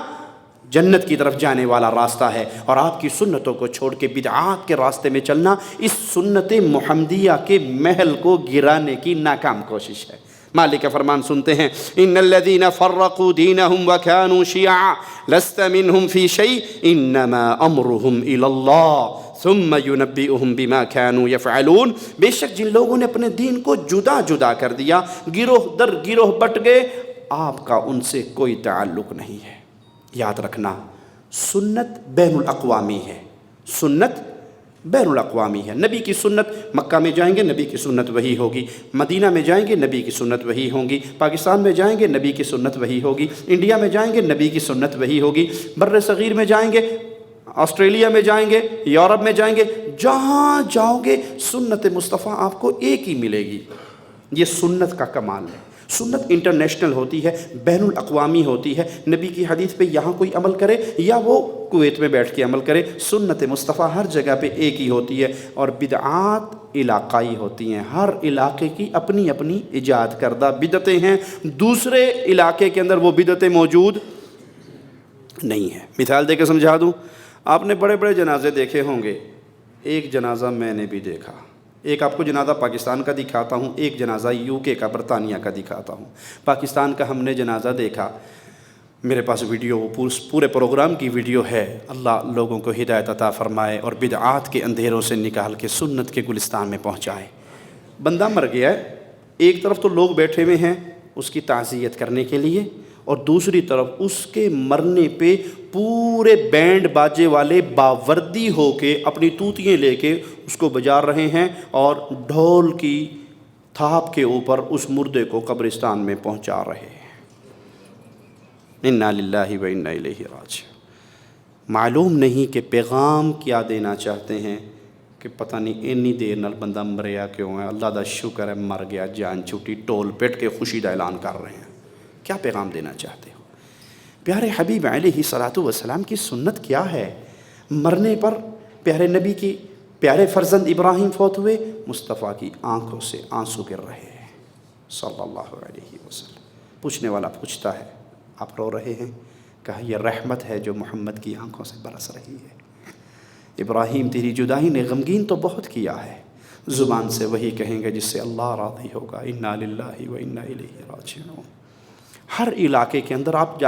جنت کی طرف جانے والا راستہ ہے, اور آپ کی سنتوں کو چھوڑ کے بدعات کے راستے میں چلنا اس سنت محمدیہ کے محل کو گرانے کی ناکام کوشش ہے. مالک کا فرمان سنتے ہیں, ان الذین فرقوا دینہم وکانوا شیعا لست منہم فی شیء انما امرہم الی اللہ ثم ينبئهم بما كانوا يفعلون. بے شک جن لوگوں نے اپنے دین کو جدا جدا کر دیا, گروہ در گروہ بٹ گئے, آپ کا ان سے کوئی تعلق نہیں ہے. یاد رکھنا سنت بین الاقوامی ہے, سنت بین الاقوامی ہے. نبی کی سنت, مکہ میں جائیں گے نبی کی سنت وہی ہوگی, مدینہ میں جائیں گے نبی کی سنت وہی ہوگی, پاکستان میں جائیں گے نبی کی سنت وہی ہوگی, انڈیا میں جائیں گے نبی کی سنت وہی ہوگی, بر صغیر میں جائیں گے, آسٹریلیا میں جائیں گے, یورپ میں جائیں گے, جہاں جاؤ گے سنت مصطفیٰ آپ کو ایک ہی ملے گی. یہ سنت کا کمال ہے. سنت انٹرنیشنل ہوتی ہے, بین الاقوامی ہوتی ہے. نبی کی حدیث پہ یہاں کوئی عمل کرے یا وہ کویت میں بیٹھ کے عمل کرے, سنت مصطفیٰ ہر جگہ پہ ایک ہی ہوتی ہے. اور بدعات علاقائی ہوتی ہیں, ہر علاقے کی اپنی اپنی ایجاد کردہ بدعتیں ہیں, دوسرے علاقے کے اندر وہ بدعتیں موجود نہیں ہیں. مثال دے کے سمجھا دوں, آپ نے بڑے بڑے جنازے دیکھے ہوں گے, ایک جنازہ میں نے بھی دیکھا, ایک آپ کو جنازہ پاکستان کا دکھاتا ہوں, ایک جنازہ UK کا برطانیہ کا دکھاتا ہوں. پاکستان کا ہم نے جنازہ دیکھا, میرے پاس ویڈیو پورے پروگرام کی ویڈیو ہے. اللہ لوگوں کو ہدایت عطا فرمائے اور بدعات کے اندھیروں سے نکال کے سنت کے گلستان میں پہنچائے. بندہ مر گیا ہے, ایک طرف تو لوگ بیٹھے ہوئے ہیں اس کی تعزیت کرنے کے لیے, اور دوسری طرف اس کے مرنے پہ پورے بینڈ باجے والے باوردی ہو کے اپنی توتیاں لے کے اس کو بجا رہے ہیں, اور ڈھول کی تھاپ کے اوپر اس مردے کو قبرستان میں پہنچا رہے ہیں. انا للہ و انا الیہ راجعون. معلوم نہیں کہ پیغام کیا دینا چاہتے ہیں, کہ پتہ نہیں اتنی دیر نال بندہ مریا کیوں ہے, اللہ دا شکر ہے مر گیا, جان چھوٹی, ٹول پیٹ کے خوشی دا اعلان کر رہے ہیں. کیا پیغام دینا چاہتے ہو؟ پیارے حبیب علیہ الصلاۃ والسلام کی سنت کیا ہے؟ مرنے پر پیارے نبی کی پیارے فرزند ابراہیم فوت ہوئے, مصطفیٰ کی آنکھوں سے آنسو گر رہے ہیں صلی اللہ علیہ وسلم. پوچھنے والا پوچھتا ہے آپ رو رہے ہیں؟ کہا یہ رحمت ہے جو محمد کی آنکھوں سے برس رہی ہے. ابراہیم تیری جدائی نے غمگین تو بہت کیا ہے, زبان سے وہی کہیں گے جس سے اللہ راضی ہوگا. انا للہ و انا الیہ راجعون. ہر علاقے کے اندر آپ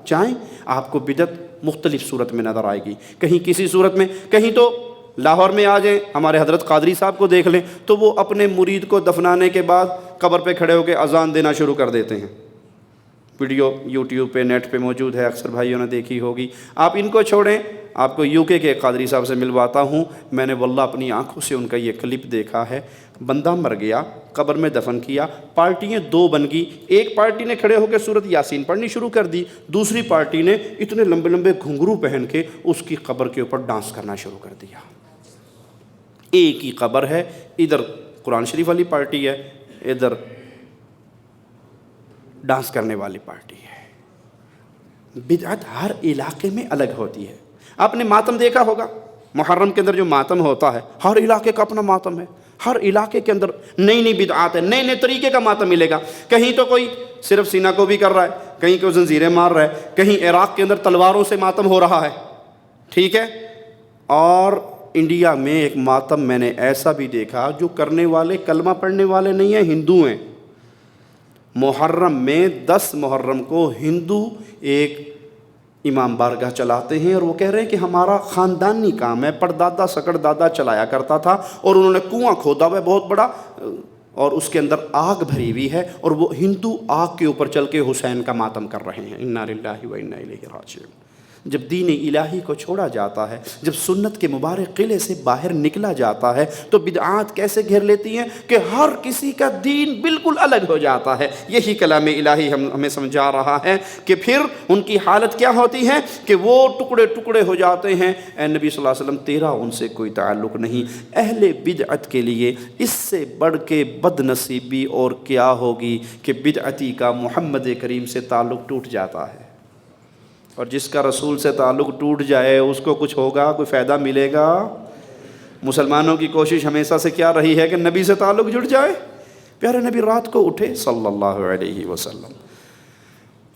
جائیں آپ کو بدعت مختلف صورت میں نظر آئے گی. کہیں کسی صورت میں, کہیں تو لاہور میں آ جائیں, ہمارے حضرت قادری صاحب کو دیکھ لیں تو وہ اپنے مرید کو دفنانے کے بعد قبر پہ کھڑے ہو کے اذان دینا شروع کر دیتے ہیں. ویڈیو یوٹیوب پہ نیٹ پہ موجود ہے، اکثر بھائیوں نے دیکھی ہوگی. آپ ان کو چھوڑیں، آپ کو UK کے ایک قادری صاحب سے ملواتا ہوں. میں نے واللہ اپنی آنکھوں سے ان کا یہ کلپ دیکھا ہے. بندہ مر گیا، قبر میں دفن کیا، پارٹیاں دو بن گئی. ایک پارٹی نے کھڑے ہو کے سورۃ یاسین پڑھنی شروع کر دی، دوسری پارٹی نے اتنے لمبے لمبے گھنگرو پہن کے اس کی قبر کے اوپر ڈانس کرنا شروع کر دیا. ایک ہی قبر ہے، ادھر قرآن شریف والی پارٹی ہے، ادھر ڈانس کرنے والی پارٹی ہے. بدعت ہر علاقے میں الگ ہوتی ہے. آپ نے ماتم دیکھا ہوگا، محرم کے اندر جو ماتم ہوتا ہے، ہر علاقے کا اپنا ماتم ہے. ہر علاقے کے اندر نئی نئی بدعات ہے، نئے نئے طریقے کا ماتم ملے گا. کہیں تو کوئی صرف سینہ کو بھی کر رہا ہے، کہیں کوئی زنجیریں مار رہا ہے، کہیں عراق کے اندر تلواروں سے ماتم ہو رہا ہے. ٹھیک ہے. اور انڈیا میں ایک ماتم میں نے ایسا بھی دیکھا جو کرنے والے کلمہ پڑھنے والے نہیں ہیں، ہندو ہیں. محرم میں 10 محرم کو ہندو ایک امام بارگاہ چلاتے ہیں، اور وہ کہہ رہے ہیں کہ ہمارا خاندانی کام ہے، پردادا سکڑ دادا چلایا کرتا تھا، اور انہوں نے کنواں کھودا ہوا ہے بہت بڑا، اور اس کے اندر آگ بھری ہوئی ہے، اور وہ ہندو آگ کے اوپر چل کے حسین کا ماتم کر رہے ہیں. انا للہ و انا الیہ راجعون. جب دین الہی کو چھوڑا جاتا ہے، جب سنت کے مبارک قلعے سے باہر نکلا جاتا ہے، تو بدعات کیسے گھیر لیتی ہیں کہ ہر کسی کا دین بالکل الگ ہو جاتا ہے. یہی کلام الہی ہمیں سمجھا رہا ہے کہ پھر ان کی حالت کیا ہوتی ہے کہ وہ ٹکڑے ٹکڑے ہو جاتے ہیں. اے نبی صلی اللہ علیہ وسلم، تیرا ان سے کوئی تعلق نہیں. اہل بدعت کے لیے اس سے بڑھ کے بد نصیبی اور کیا ہوگی کہ بدعتی کا محمد کریم سے تعلق ٹوٹ جاتا ہے. اور جس کا رسول سے تعلق ٹوٹ جائے اس کو کچھ ہوگا، کوئی فائدہ ملے گا؟ مسلمانوں کی کوشش ہمیشہ سے کیا رہی ہے کہ نبی سے تعلق جڑ جائے. پیارے نبی رات کو اٹھے صلی اللہ علیہ وسلم،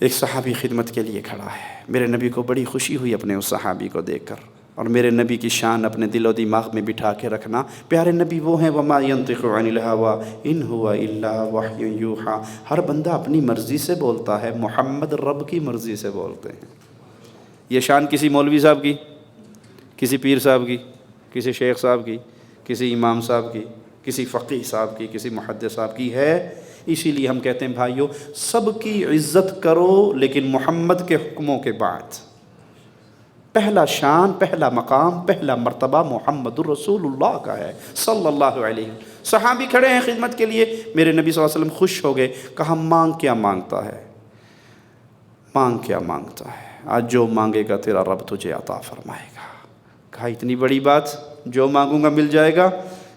ایک صحابی خدمت کے لیے کھڑا ہے. میرے نبی کو بڑی خوشی ہوئی اپنے اس صحابی کو دیکھ کر، اور میرے نبی کی شان اپنے دل و دماغ میں بٹھا کے رکھنا. پیارے نبی وہ ہیں وما ينطق عن الهوى ان هو الا وحی یوحى. ہر بندہ اپنی مرضی سے بولتا ہے، محمد رب کی مرضی سے بولتے ہیں. یہ شان کسی مولوی صاحب کی، کسی پیر صاحب کی، کسی شیخ صاحب کی، کسی امام صاحب کی، کسی فقیہ صاحب کی، کسی محدث صاحب کی ہے. اسی لیے ہم کہتے ہیں بھائیو، سب کی عزت کرو لیکن محمد کے حکموں کے بعد. پہلا شان، پہلا مقام، پہلا مرتبہ محمد الرسول اللہ کا ہے صلی اللہ علیہ وسلم. صحابی کھڑے ہیں خدمت کے لیے. میرے نبی صلی اللہ علیہ وسلم خوش ہو گئے. کہا مانگ کیا مانگتا ہے؟ مانگ کیا مانگتا ہے؟ آج جو مانگے گا تیرا رب تجھے عطا فرمائے گا. کہا اتنی بڑی بات، جو مانگوں گا مل جائے گا؟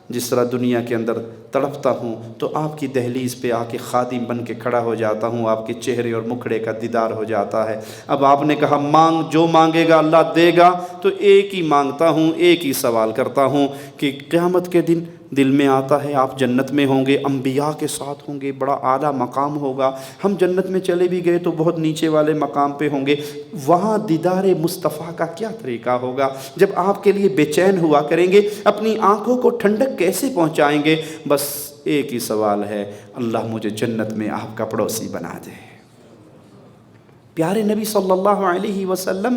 جس طرح دنیا کے اندر تڑپتا ہوں تو آپ کی دہلیز پہ آ کے خادم بن کے کھڑا ہو جاتا ہوں، آپ کے چہرے اور مکھڑے کا دیدار ہو جاتا ہے. اب آپ نے کہا مانگ، جو مانگے گا اللہ دے گا. تو ایک ہی مانگتا ہوں، ایک ہی سوال کرتا ہوں کہ قیامت کے دن دل میں آتا ہے آپ جنت میں ہوں گے، انبیاء کے ساتھ ہوں گے، بڑا اعلیٰ مقام ہوگا. ہم جنت میں چلے بھی گئے تو بہت نیچے والے مقام پہ ہوں گے. وہاں دیدار مصطفیٰ کا کیا طریقہ ہوگا؟ جب آپ کے لیے بے چین ہوا کریں گے، اپنی آنکھوں کو ٹھنڈک کیسے پہنچائیں گے؟ بس ایک ہی سوال ہے، اللہ مجھے جنت میں آپ کا پڑوسی بنا دے. پیارے نبی صلی اللہ علیہ وسلم،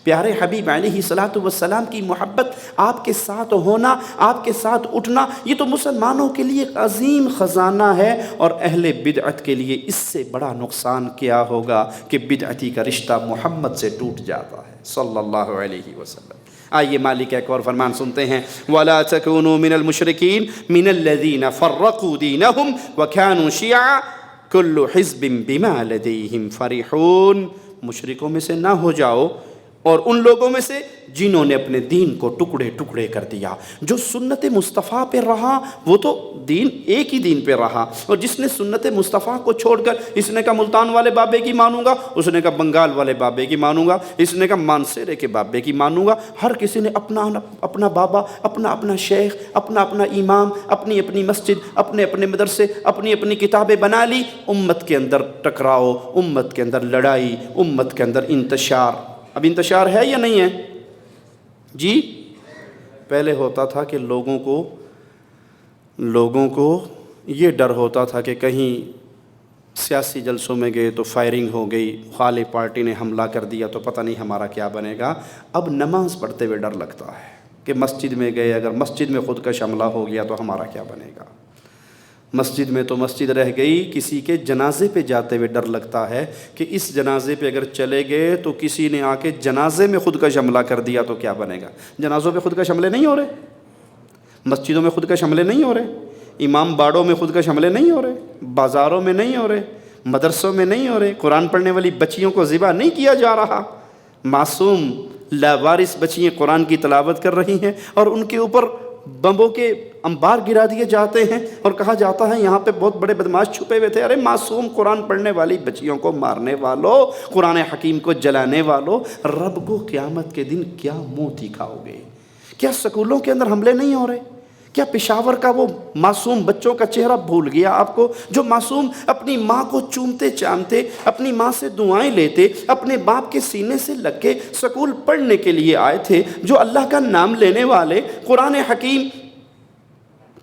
پیارے حبیب علیہ الصلاۃ والسلام کی محبت، آپ کے ساتھ ہونا، آپ کے ساتھ اٹھنا، یہ تو مسلمانوں کے لیے عظیم خزانہ ہے. اور اہل بدعت کے لیے اس سے بڑا نقصان کیا ہوگا کہ بدعتی کا رشتہ محمد سے ٹوٹ جاتا ہے صلی اللہ علیہ وسلم. آئیے مالک ایک اور فرمان سنتے ہیں. وَلَا تَكُونُوا مِنَ الْمُشْرِكِينَ مِنَ الَّذِينَ فَرَّقُوا دِينَهُمْ وَكَانُوا شِيَعًا كُلُّ حِزْبٍ بِمَا لَدَيْهِمْ فَرِحُونَ. مشرکوں میں سے نہ ہو جاؤ، اور ان لوگوں میں سے جنہوں نے اپنے دین کو ٹکڑے ٹکڑے کر دیا. جو سنت مصطفیٰ پہ رہا وہ تو دین ایک ہی دین پہ رہا، اور جس نے سنت مصطفیٰ کو چھوڑ کر، اس نے کہا ملتان والے بابے کی مانوں گا، اس نے کہا بنگال والے بابے کی مانوں گا، اس نے کہا مانسیرے کے بابے کی مانوں گا. ہر کسی نے اپنا اپنا بابا، اپنا اپنا شیخ، اپنا اپنا امام، اپنی اپنی مسجد، اپنے اپنے مدرسے، اپنی اپنی کتابیں بنا لی. امت کے اندر ٹکراؤ، امت کے اندر لڑائی، امت کے اندر انتشار. اب انتشار ہے یا نہیں ہے؟ جی پہلے ہوتا تھا کہ لوگوں کو یہ ڈر ہوتا تھا کہ کہیں سیاسی جلسوں میں گئے تو فائرنگ ہو گئی، خالی پارٹی نے حملہ کر دیا تو پتہ نہیں ہمارا کیا بنے گا. اب نماز پڑھتے ہوئے ڈر لگتا ہے کہ مسجد میں گئے، اگر مسجد میں خودکش حملہ ہو گیا تو ہمارا کیا بنے گا. مسجد میں تو مسجد رہ گئی، کسی کے جنازے پہ جاتے ہوئے ڈر لگتا ہے کہ اس جنازے پہ اگر چلے گئے تو کسی نے آ کے جنازے میں خودکش حملہ کر دیا تو کیا بنے گا۔ جنازوں پہ خودکش حملے نہیں ہو رہے، مسجدوں میں خودکش حملے نہیں ہو رہے، امام باڑوں میں خودکش حملے نہیں ہو رہے، بازاروں میں نہیں ہو رہے، مدرسوں میں نہیں ہو رہے، قرآن پڑھنے والی بچیوں کو ذبح نہیں کیا جا رہا، معصوم لاوارث بچیاں قرآن کی تلاوت کر رہی ہیں اور ان کے اوپر بمبوں کے انبار گرا دیے جاتے ہیں اور کہا جاتا ہے یہاں پہ بہت بڑے بدماش چھپے ہوئے تھے۔ ارے معصوم قرآن پڑھنے والی بچیوں کو مارنے والوں، قرآن حکیم کو جلانے والوں، رب کو قیامت کے دن کیا منہ دکھاؤ گے؟ کیا سکولوں کے اندر حملے نہیں ہو رہے؟ کیا پشاور کا وہ معصوم بچوں کا چہرہ بھول گیا آپ کو، جو معصوم اپنی ماں کو چومتے چامتے، اپنی ماں سے دعائیں لیتے، اپنے باپ کے سینے سے لگ کے سکول پڑھنے کے لیے آئے تھے، جو اللہ کا نام لینے والے، قرآن حکیم،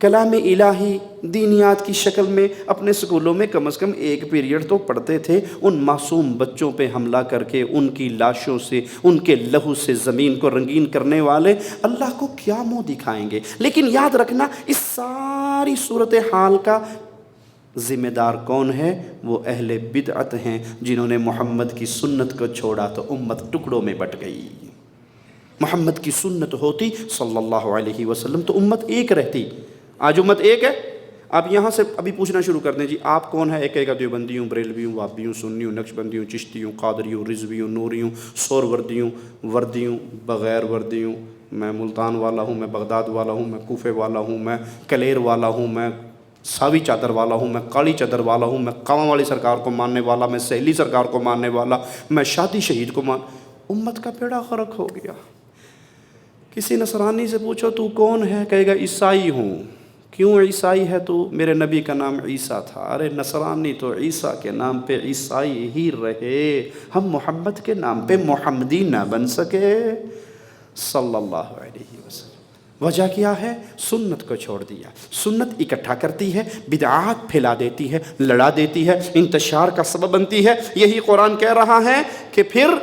کلام الہی، دینیات کی شکل میں اپنے سکولوں میں کم از کم ایک پیریڈ تو پڑھتے تھے، ان معصوم بچوں پہ حملہ کر کے ان کی لاشوں سے، ان کے لہو سے زمین کو رنگین کرنے والے اللہ کو کیا منہ دکھائیں گے؟ لیکن یاد رکھنا، اس ساری صورتحال کا ذمہ دار کون ہے؟ وہ اہل بدعت ہیں، جنہوں نے محمد کی سنت کو چھوڑا تو امت ٹکڑوں میں بٹ گئی۔ محمد کی سنت ہوتی صلی اللہ علیہ وسلم تو امت ایک رہتی۔ آج امت ایک ہے۔ آپ یہاں سے ابھی پوچھنا شروع کر دیں، جی آپ کون ہے؟ ایک ایک دیوبندی ہوں، بریلوی ہوں، وہابی ہوں، سنی ہوں، نقشبندی ہوں، چشتی ہوں، قادری ہوں، رضوی ہوں، نوری ہوں، سور وردی ہوں، وردی ہوں، بغیر وردی ہوں، میں ملتان والا ہوں، میں بغداد والا ہوں، میں کوفے والا ہوں، میں کلیر والا ہوں، میں ساوی چادر والا ہوں، میں کالی چادر والا ہوں، میں کاواں والی سرکار کو ماننے والا، میں سہیلی سرکار کو ماننے والا، میں شادی شہید کو امت کا بیڑا غرق ہو گیا۔ کسی نصرانی سے پوچھو تو کون ہے؟ کہے گا عیسائی ہوں۔ کیوں عیسائی ہے تو؟ میرے نبی کا نام عیسیٰ تھا۔ ارے نصرانی تو عیسیٰ کے نام پہ عیسائی ہی رہے، ہم محمد کے نام پہ محمدی نہ بن سکے صلی اللہ علیہ وسلم۔ وجہ کیا ہے؟ سنت کو چھوڑ دیا۔ سنت اکٹھا کرتی ہے، بدعات پھیلا دیتی ہے، لڑا دیتی ہے، انتشار کا سبب بنتی ہے۔ یہی قرآن کہہ رہا ہے کہ پھر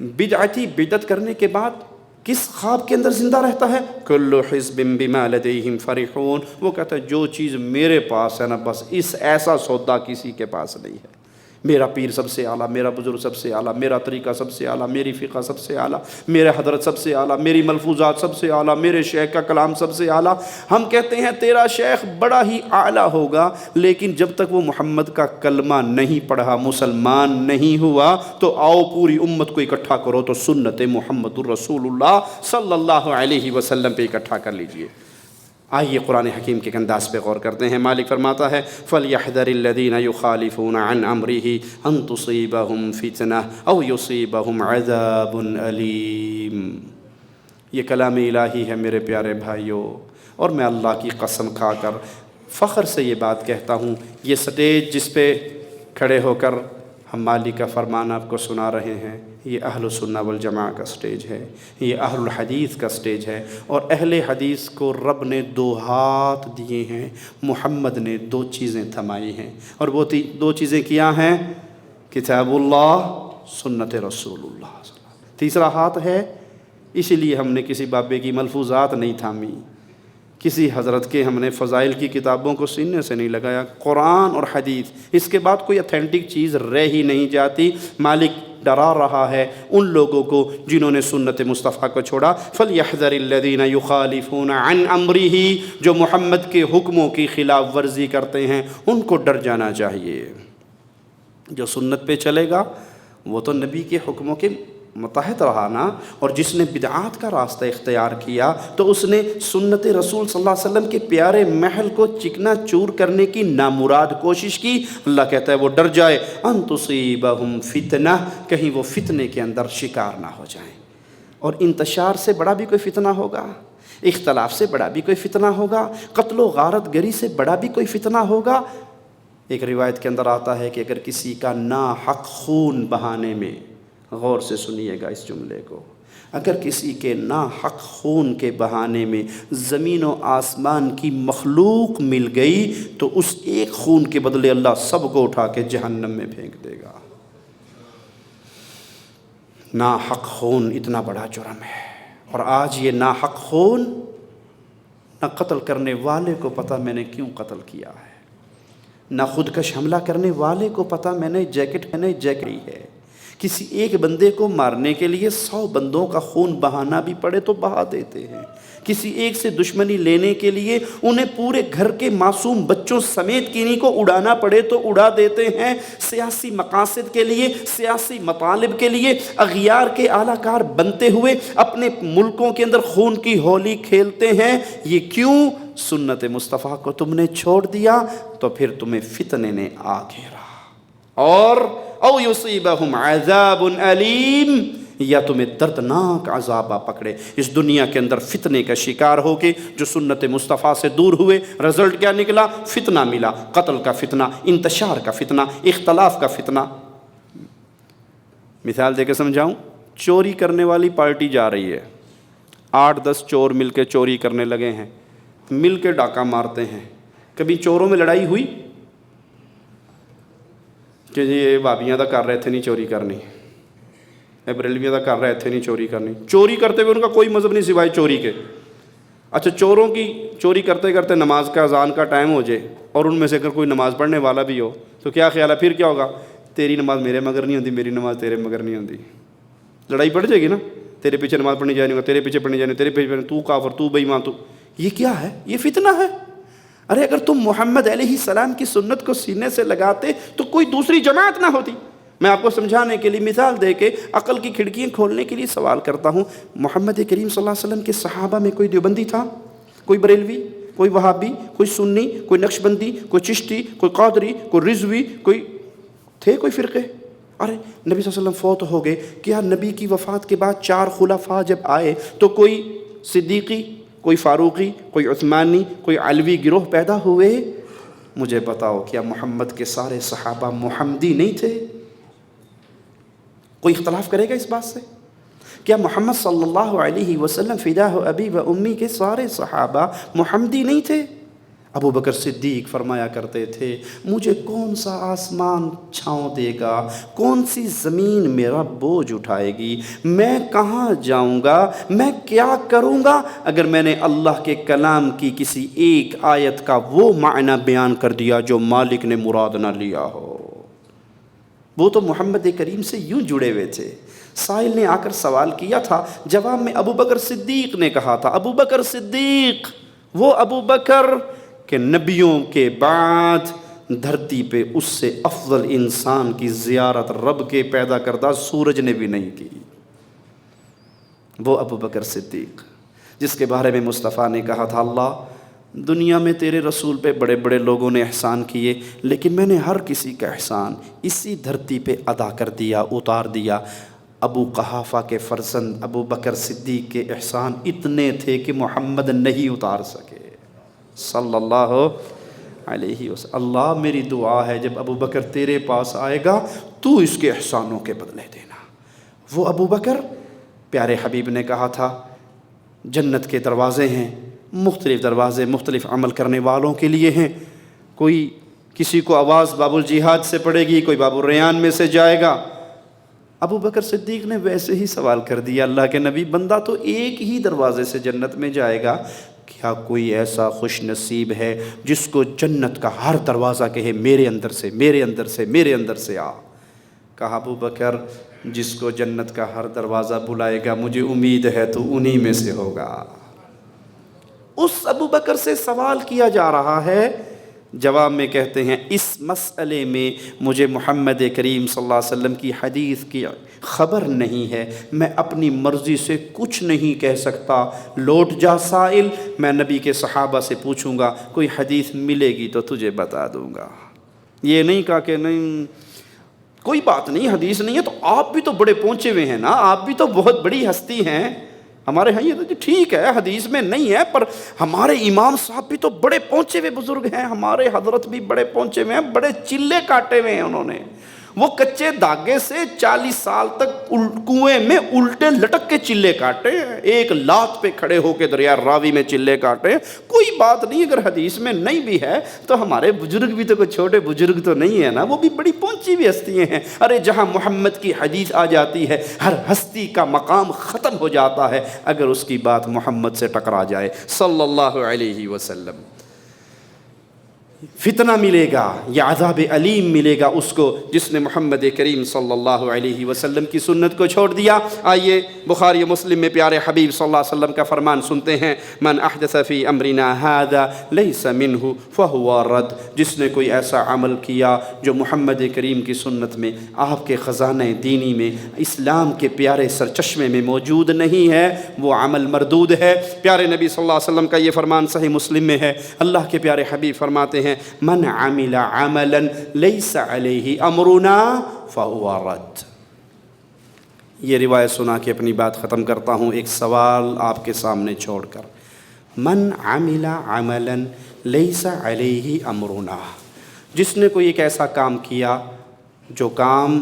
بدعتی بدعت کرنے کے بعد کس خواب کے اندر زندہ رہتا ہے؟ کل حزب بما لدیہم فرحون۔ وہ کہتا ہے جو چیز میرے پاس ہے نا، بس اس ایسا سودا کسی کے پاس نہیں ہے۔ میرا پیر سب سے اعلیٰ، میرا بزرگ سب سے اعلیٰ، میرا طریقہ سب سے اعلیٰ، میری فقہ سب سے اعلیٰ، میرے حضرت سب سے اعلیٰ، میری ملفوظات سب سے اعلیٰ، میرے شیخ کا کلام سب سے اعلیٰ۔ ہم کہتے ہیں تیرا شیخ بڑا ہی اعلیٰ ہوگا، لیکن جب تک وہ محمد کا کلمہ نہیں پڑھا، مسلمان نہیں ہوا، تو آؤ پوری امت کو اکٹھا کرو تو سنت محمد الرسول اللہ صلی اللہ علیہ وسلم پہ اکٹھا کر لیجئے۔ آئیے قرآن حکیم کے انداز پہ غور کرتے ہیں۔ مالک فرماتا ہے فَلْيَحْذَرِ الَّذِينَ يُخَالِفُونَ عَنْ أَمْرِهِ أَن تُصِيبَهُمْ فِتْنَةٌ أَوْ يُصِيبَهُمْ عَذَابٌ أَلِيمٌ۔ یہ کلام الہی ہے میرے پیارے بھائیوں، اور میں اللہ کی قسم کھا کر فخر سے یہ بات کہتا ہوں، یہ سٹیج جس پہ کھڑے ہو کر ہم مالک کا فرمان آپ کو سنا رہے ہیں، یہ اہل سنہ والجماعہ کا سٹیج ہے، یہ اہل الحدیث کا سٹیج ہے، اور اہل حدیث کو رب نے دو ہاتھ دیے ہیں، محمد نے دو چیزیں تھمائی ہیں، اور وہ دو چیزیں کیا ہیں؟ کتاب اللہ، سنت رسول اللہ صلی اللہ علیہ وسلم۔ تیسرا ہاتھ ہے، اسی لیے ہم نے کسی بابے کی ملفوظات نہیں تھامی، کسی حضرت کے ہم نے فضائل کی کتابوں کو سینے سے نہیں لگایا، قرآن اور حدیث، اس کے بعد کوئی اتھینٹک چیز رہ ہی نہیں جاتی۔ مالک ڈرا رہا ہے ان لوگوں کو جنہوں نے سنت مصطفیٰ کو چھوڑا۔ فَلْيَحْذَرِ الَّذِينَ يُخَالِفُونَ عَنْ أَمْرِهِ، جو محمد کے حکموں کی خلاف ورزی کرتے ہیں ان کو ڈر جانا چاہیے۔ جو سنت پہ چلے گا وہ تو نبی کے حکموں کے متحد رہا نا، اور جس نے بدعات کا راستہ اختیار کیا تو اس نے سنت رسول صلی اللہ علیہ وسلم کے پیارے محل کو چکنا چور کرنے کی نامراد کوشش کی۔ اللہ کہتا ہے وہ ڈر جائے، ان تصیبہم فتنہ، کہیں وہ فتنے کے اندر شکار نہ ہو جائیں۔ اور انتشار سے بڑا بھی کوئی فتنہ ہوگا، اختلاف سے بڑا بھی کوئی فتنہ ہوگا، قتل و غارت گری سے بڑا بھی کوئی فتنہ ہوگا۔ ایک روایت کے اندر آتا ہے کہ اگر کسی کا ناحق خون بہانے میں، غور سے سنیے گا اس جملے کو، اگر کسی کے ناحق خون کے بہانے میں زمین و آسمان کی مخلوق مل گئی تو اس ایک خون کے بدلے اللہ سب کو اٹھا کے جہنم میں پھینک دے گا۔ ناحق خون اتنا بڑا جرم ہے، اور آج یہ ناحق خون نہ قتل کرنے والے کو پتہ میں نے کیوں قتل کیا ہے، نہ خودکش حملہ کرنے والے کو پتہ میں نے جیکٹ ہی ہے. کسی ایک بندے کو مارنے کے لیے 100 بندوں کا خون بہانا بھی پڑے تو بہا دیتے ہیں. کسی ایک سے دشمنی لینے کے لیے انہیں پورے گھر کے معصوم بچوں سمیت کنی کو اڑانا پڑے تو اڑا دیتے ہیں. سیاسی مقاصد کے لیے، سیاسی مطالب کے لیے اغیار کے اعلیٰ کار بنتے ہوئے اپنے ملکوں کے اندر خون کی ہولی کھیلتے ہیں. یہ کیوں؟ سنت مصطفیٰ کو تم نے چھوڑ دیا تو پھر تمہیں فتنے نے آ گھیرا. اور او یصیبہم عذاب علیم، یا تمہیں دردناک عذاب آ پکڑے. اس دنیا کے اندر فتنے کا شکار ہو کے جو سنت مصطفیٰ سے دور ہوئے، رزلٹ کیا نکلا؟ فتنہ ملا. قتل کا فتنہ، انتشار کا فتنہ، اختلاف کا فتنہ. مثال دے کے سمجھاؤں، چوری کرنے والی پارٹی جا رہی ہے، 8-10 چور مل کے چوری کرنے لگے ہیں، مل کے ڈاکہ مارتے ہیں. کبھی چوروں میں لڑائی ہوئی کہ یہ بابیاں دا کر رہے تھے نہیں چوری کرنی، بریلویاں دا کر رہے تھے نہیں چوری کرنی. چوری کرتے ہوئے ان کا کوئی مذہب نہیں سوائے چوری کے. اچھا، چوروں کی چوری کرتے کرتے نماز کا اذان کا ٹائم ہو جائے اور ان میں سے اگر کوئی نماز پڑھنے والا بھی ہو تو کیا خیال ہے پھر کیا ہوگا؟ تیری نماز میرے مگر نہیں ہوتی، میری نماز تیرے مگر نہیں ہوتی. لڑائی پڑ جائے گی نا، تیرے پیچھے نماز پڑھنی جانی ہوگا، تیرے پیچھے پڑھنی جانی، تیرے پیچھے پڑھنی، تو کافر، تو بے ایمان، تو یہ کیا ہے؟ یہ فتنہ ہے. ارے اگر تم محمد علیہ السلام کی سنت کو سینے سے لگاتے تو کوئی دوسری جماعت نہ ہوتی. میں آپ کو سمجھانے کے لیے مثال دے کے عقل کی کھڑکیاں کھولنے کے لیے سوال کرتا ہوں. محمد کریم صلی اللہ علیہ وسلم کے صحابہ میں کوئی دیوبندی تھا؟ کوئی بریلوی؟ کوئی وہابی؟ کوئی سنی؟ کوئی نقشبندی؟ کوئی چشتی؟ کوئی قادری؟ کوئی رضوی؟ کوئی فرقے؟ ارے نبی صلی اللہ علیہ وسلم فوت ہو گئے، کیا نبی کی وفات کے بعد 4 خلفاء جب آئے تو کوئی صدیقی، کوئی فاروقی، کوئی عثمانی، کوئی علوی گروہ پیدا ہوئے؟ مجھے بتاؤ، کیا محمد کے سارے صحابہ محمدی نہیں تھے؟ کوئی اختلاف کرے گا اس بات سے؟ کیا محمد صلی اللہ علیہ وسلم فداہ ابی و امی کے سارے صحابہ محمدی نہیں تھے؟ ابو بکر صدیق فرمایا کرتے تھے، مجھے کون سا آسمان چھاؤں دے گا، کون سی زمین میرا بوجھ اٹھائے گی، میں کہاں جاؤں گا، میں کیا کروں گا اگر میں نے اللہ کے کلام کی کسی ایک آیت کا وہ معنی بیان کر دیا جو مالک نے مراد نہ لیا ہو. وہ تو محمد کریم سے یوں جڑے ہوئے تھے. سائل نے آ کر سوال کیا تھا، جواب میں ابو بکر صدیق نے کہا تھا، ابو بکر صدیق، وہ ابو بکر کہ نبیوں کے بعد دھرتی پہ اس سے افضل انسان کی زیارت رب کے پیدا کردہ سورج نے بھی نہیں کی. وہ ابو بکر صدیق جس کے بارے میں مصطفیٰ نے کہا تھا، اللہ دنیا میں تیرے رسول پہ بڑے بڑے لوگوں نے احسان کیے، لیکن میں نے ہر کسی کا احسان اسی دھرتی پہ ادا کر دیا، اتار دیا. ابو قحافہ کے فرزند ابو بکر صدیق کے احسان اتنے تھے کہ محمد نہیں اتار سکے صلی اللہ علیہ وسلم. اللہ میری دعا ہے جب ابو بکر تیرے پاس آئے گا تو اس کے احسانوں کے بدلے دینا. وہ ابو بکر، پیارے حبیب نے کہا تھا جنت کے دروازے ہیں، مختلف دروازے مختلف عمل کرنے والوں کے لیے ہیں. کوئی کسی کو آواز باب الجہاد سے پڑے گی، کوئی باب الریان میں سے جائے گا. ابو بکر صدیق نے ویسے ہی سوال کر دیا، اللہ کے نبی بندہ تو ایک ہی دروازے سے جنت میں جائے گا، کیا کوئی ایسا خوش نصیب ہے جس کو جنت کا ہر دروازہ کہے میرے اندر سے، میرے اندر سے، میرے اندر سے آ؟ کہا ابو بکر جس کو جنت کا ہر دروازہ بلائے گا مجھے امید ہے تو انہی میں سے ہوگا. اس ابو بکر سے سوال کیا جا رہا ہے، جواب میں کہتے ہیں اس مسئلے میں مجھے محمد کریم صلی اللہ علیہ وسلم کی حدیث کی خبر نہیں ہے، میں اپنی مرضی سے کچھ نہیں کہہ سکتا. لوٹ جا سائل، میں نبی کے صحابہ سے پوچھوں گا، کوئی حدیث ملے گی تو تجھے بتا دوں گا. یہ نہیں کہا کہ نہیں کوئی بات نہیں، حدیث نہیں ہے تو آپ بھی تو بڑے پہنچے ہوئے ہیں نا، آپ بھی تو بہت بڑی ہستی ہیں. ہمارے ہاں یہ تو ٹھیک ہے حدیث میں نہیں ہے، پر ہمارے امام صاحب بھی تو بڑے پہنچے ہوئے بزرگ ہیں، ہمارے حضرت بھی بڑے پہنچے ہوئے ہیں، بڑے چلے کاٹے ہوئے ہیں انہوں نے. وہ کچے دھاگے سے 40 سال تک کنویں میں الٹے لٹک کے چلے کاٹے، ایک لات پہ کھڑے ہو کے دریا راوی میں چلے کاٹے. کوئی بات نہیں، اگر حدیث میں نہیں بھی ہے تو ہمارے بزرگ بھی تو کوئی چھوٹے بزرگ تو نہیں ہے نا، وہ بھی بڑی پہنچی ہوئی ہستیاں ہیں. ارے جہاں محمد کی حدیث آ جاتی ہے ہر ہستی کا مقام ختم ہو جاتا ہے اگر اس کی بات محمد سے ٹکرا جائے صلی اللہ علیہ وسلم. فتنہ ملے گا، یا عذاب علیم ملے گا اس کو جس نے محمد کریم صلی اللہ علیہ وسلم کی سنت کو چھوڑ دیا۔ آئیے بخاری مسلم میں پیارے حبیب صلی اللہ علیہ وسلم کا فرمان سنتے ہیں، من احدث فی امرنا ھذا لیس منہ فہو رد، جس نے کوئی ایسا عمل کیا جو محمد کریم کی سنت میں، آپ کے خزانہ دینی میں، اسلام کے پیارے سرچشمے میں موجود نہیں ہے، وہ عمل مردود ہے۔ پیارے نبی صلی اللہ علیہ وسلم کا یہ فرمان صحیح مسلم میں ہے، اللہ کے پیارے حبیب فرماتے ہیں من عمل عملا لیس علیہ امرنا فہو رد۔ یہ روایت سنا کے اپنی بات ختم کرتا ہوں، ایک سوال آپ کے سامنے چھوڑ کر۔ من عمل عملا لیس علیہ امرنا، جس نے کوئی ایک ایسا کام کیا جو کام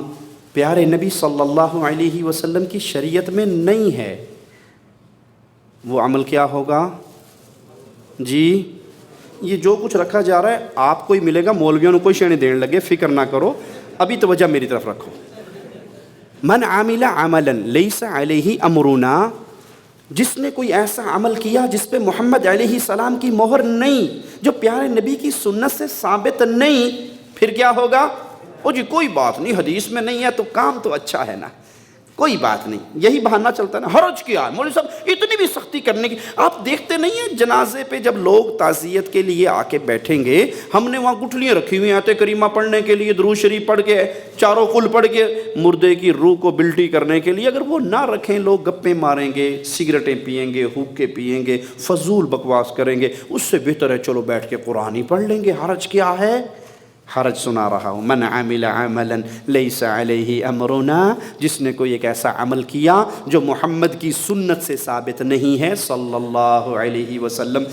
پیارے نبی صلی اللہ علیہ وسلم کی شریعت میں نہیں ہے، وہ عمل کیا ہوگا؟ جی یہ جو کچھ رکھا جا رہا ہے آپ کو ہی ملے گا، مولویوں نے کوئی شے نہیں دینے لگے، فکر نہ کرو، ابھی توجہ میری طرف رکھو۔ من عمل عملا لیس علیہ امرنا، جس نے کوئی ایسا عمل کیا جس پہ محمد علیہ السلام کی مہر نہیں، جو پیارے نبی کی سنت سے ثابت نہیں، پھر کیا ہوگا؟ او جی کوئی بات نہیں، حدیث میں نہیں ہے تو کام تو اچھا ہے نا، کوئی بات نہیں، یہی بہانہ چلتا ہے نا، حرج کیا ہے مولوی صاحب اتنی بھی سختی کرنے کی؟ آپ دیکھتے نہیں ہیں جنازے پہ جب لوگ تعزیت کے لیے آ کے بیٹھیں گے، ہم نے وہاں گٹھلیاں رکھی ہوئی ہیں آیت کریمہ پڑھنے کے لیے، درود شریف پڑھ کے، چاروں کل پڑھ کے، مردے کی روح کو بلٹی کرنے کے لیے اگر وہ نہ رکھیں، لوگ گپیں ماریں گے، سگریٹیں پئیں گے، حقے پئیں گے، فضول بکواس کریں گے، اس سے بہتر ہے چلو بیٹھ کے قرآن ہی پڑھ لیں گے، حرج کیا ہے؟ حرج سنا رہا ہوں۔ من عمل عملا لیس علیہ امرنا، جس نے کوئی ایک ایسا عمل کیا جو محمد کی سنت سے ثابت نہیں ہے صلی اللہ علیہ وسلم۔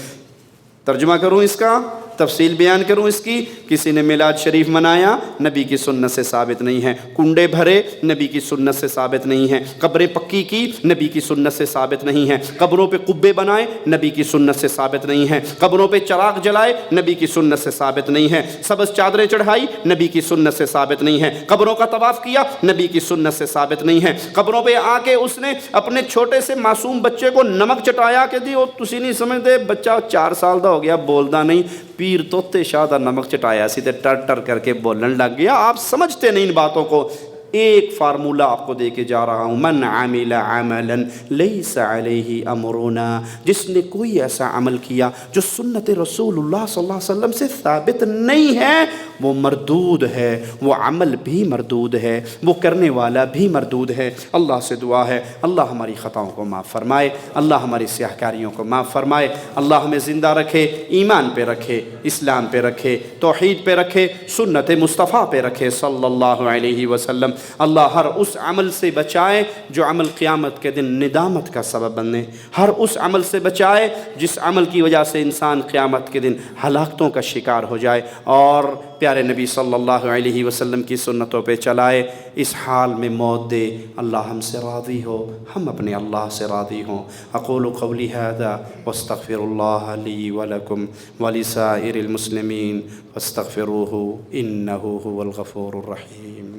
ترجمہ کروں اس کا، تفصیل بیان کروں اس کی، کسی نے میلاد شریف منایا، نبی کی سنت سے ثابت نہیں ہے، کنڈے بھرے، نبی کی سنت سے ثابت نہیں ہے، قبریں پکی کی، نبی کی سنت سے ثابت نہیں ہے، قبروں پہ قبے بنائے، نبی کی سنت سے ثابت نہیں ہے، قبروں پہ چراغ جلائے، نبی کی سنت سے ثابت نہیں ہے، سبز چادریں چڑھائی، نبی کی سنت سے ثابت نہیں ہے، قبروں کا طواف کیا، نبی کی سنت سے ثابت نہیں ہے، قبروں پہ آ کے اس نے اپنے چھوٹے سے معصوم بچے کو نمک چٹایا کہ دی وہ تسی نہیں سمجھتے، بچہ 4 سال دا ہو گیا بولدا نہیں، پیر توتے شاہ دا نمک چٹایا سی تے ٹر ٹر کر کے بولن لگ گیا۔ آپ سمجھتے نہیں ان باتوں کو۔ ایک فارمولہ آپ کو دے کے جا رہا ہوں، من عمل عملا لیس علیہ امرنا، جس نے کوئی ایسا عمل کیا جو سنت رسول اللہ صلی اللہ علیہ وسلم سے ثابت نہیں ہے، وہ مردود ہے، وہ عمل بھی مردود ہے، وہ کرنے والا بھی مردود ہے۔ اللہ سے دعا ہے اللہ ہماری خطاؤں کو معاف فرمائے، اللہ ہماری سیاہ کاریوں کو معاف فرمائے، اللہ ہمیں زندہ رکھے، ایمان پہ رکھے، اسلام پہ رکھے، توحید پہ رکھے، سنت مصطفیٰ پہ رکھے صلی اللہ علیہ وسلم۔ اللہ ہر اس عمل سے بچائے جو عمل قیامت کے دن ندامت کا سبب بنے، ہر اس عمل سے بچائے جس عمل کی وجہ سے انسان قیامت کے دن ہلاکتوں کا شکار ہو جائے، اور پیارے نبی صلی اللہ علیہ وسلم کی سنتوں پہ چلائے، اس حال میں موت دے، اللہ ہم سے راضی ہو، ہم اپنے اللہ سے راضی ہوں۔ اقول قولی ھذا واستغفر اللہ لی ولکم ولسائر المسلمین فاستغفروہ انہ هو الغفور الرحیم۔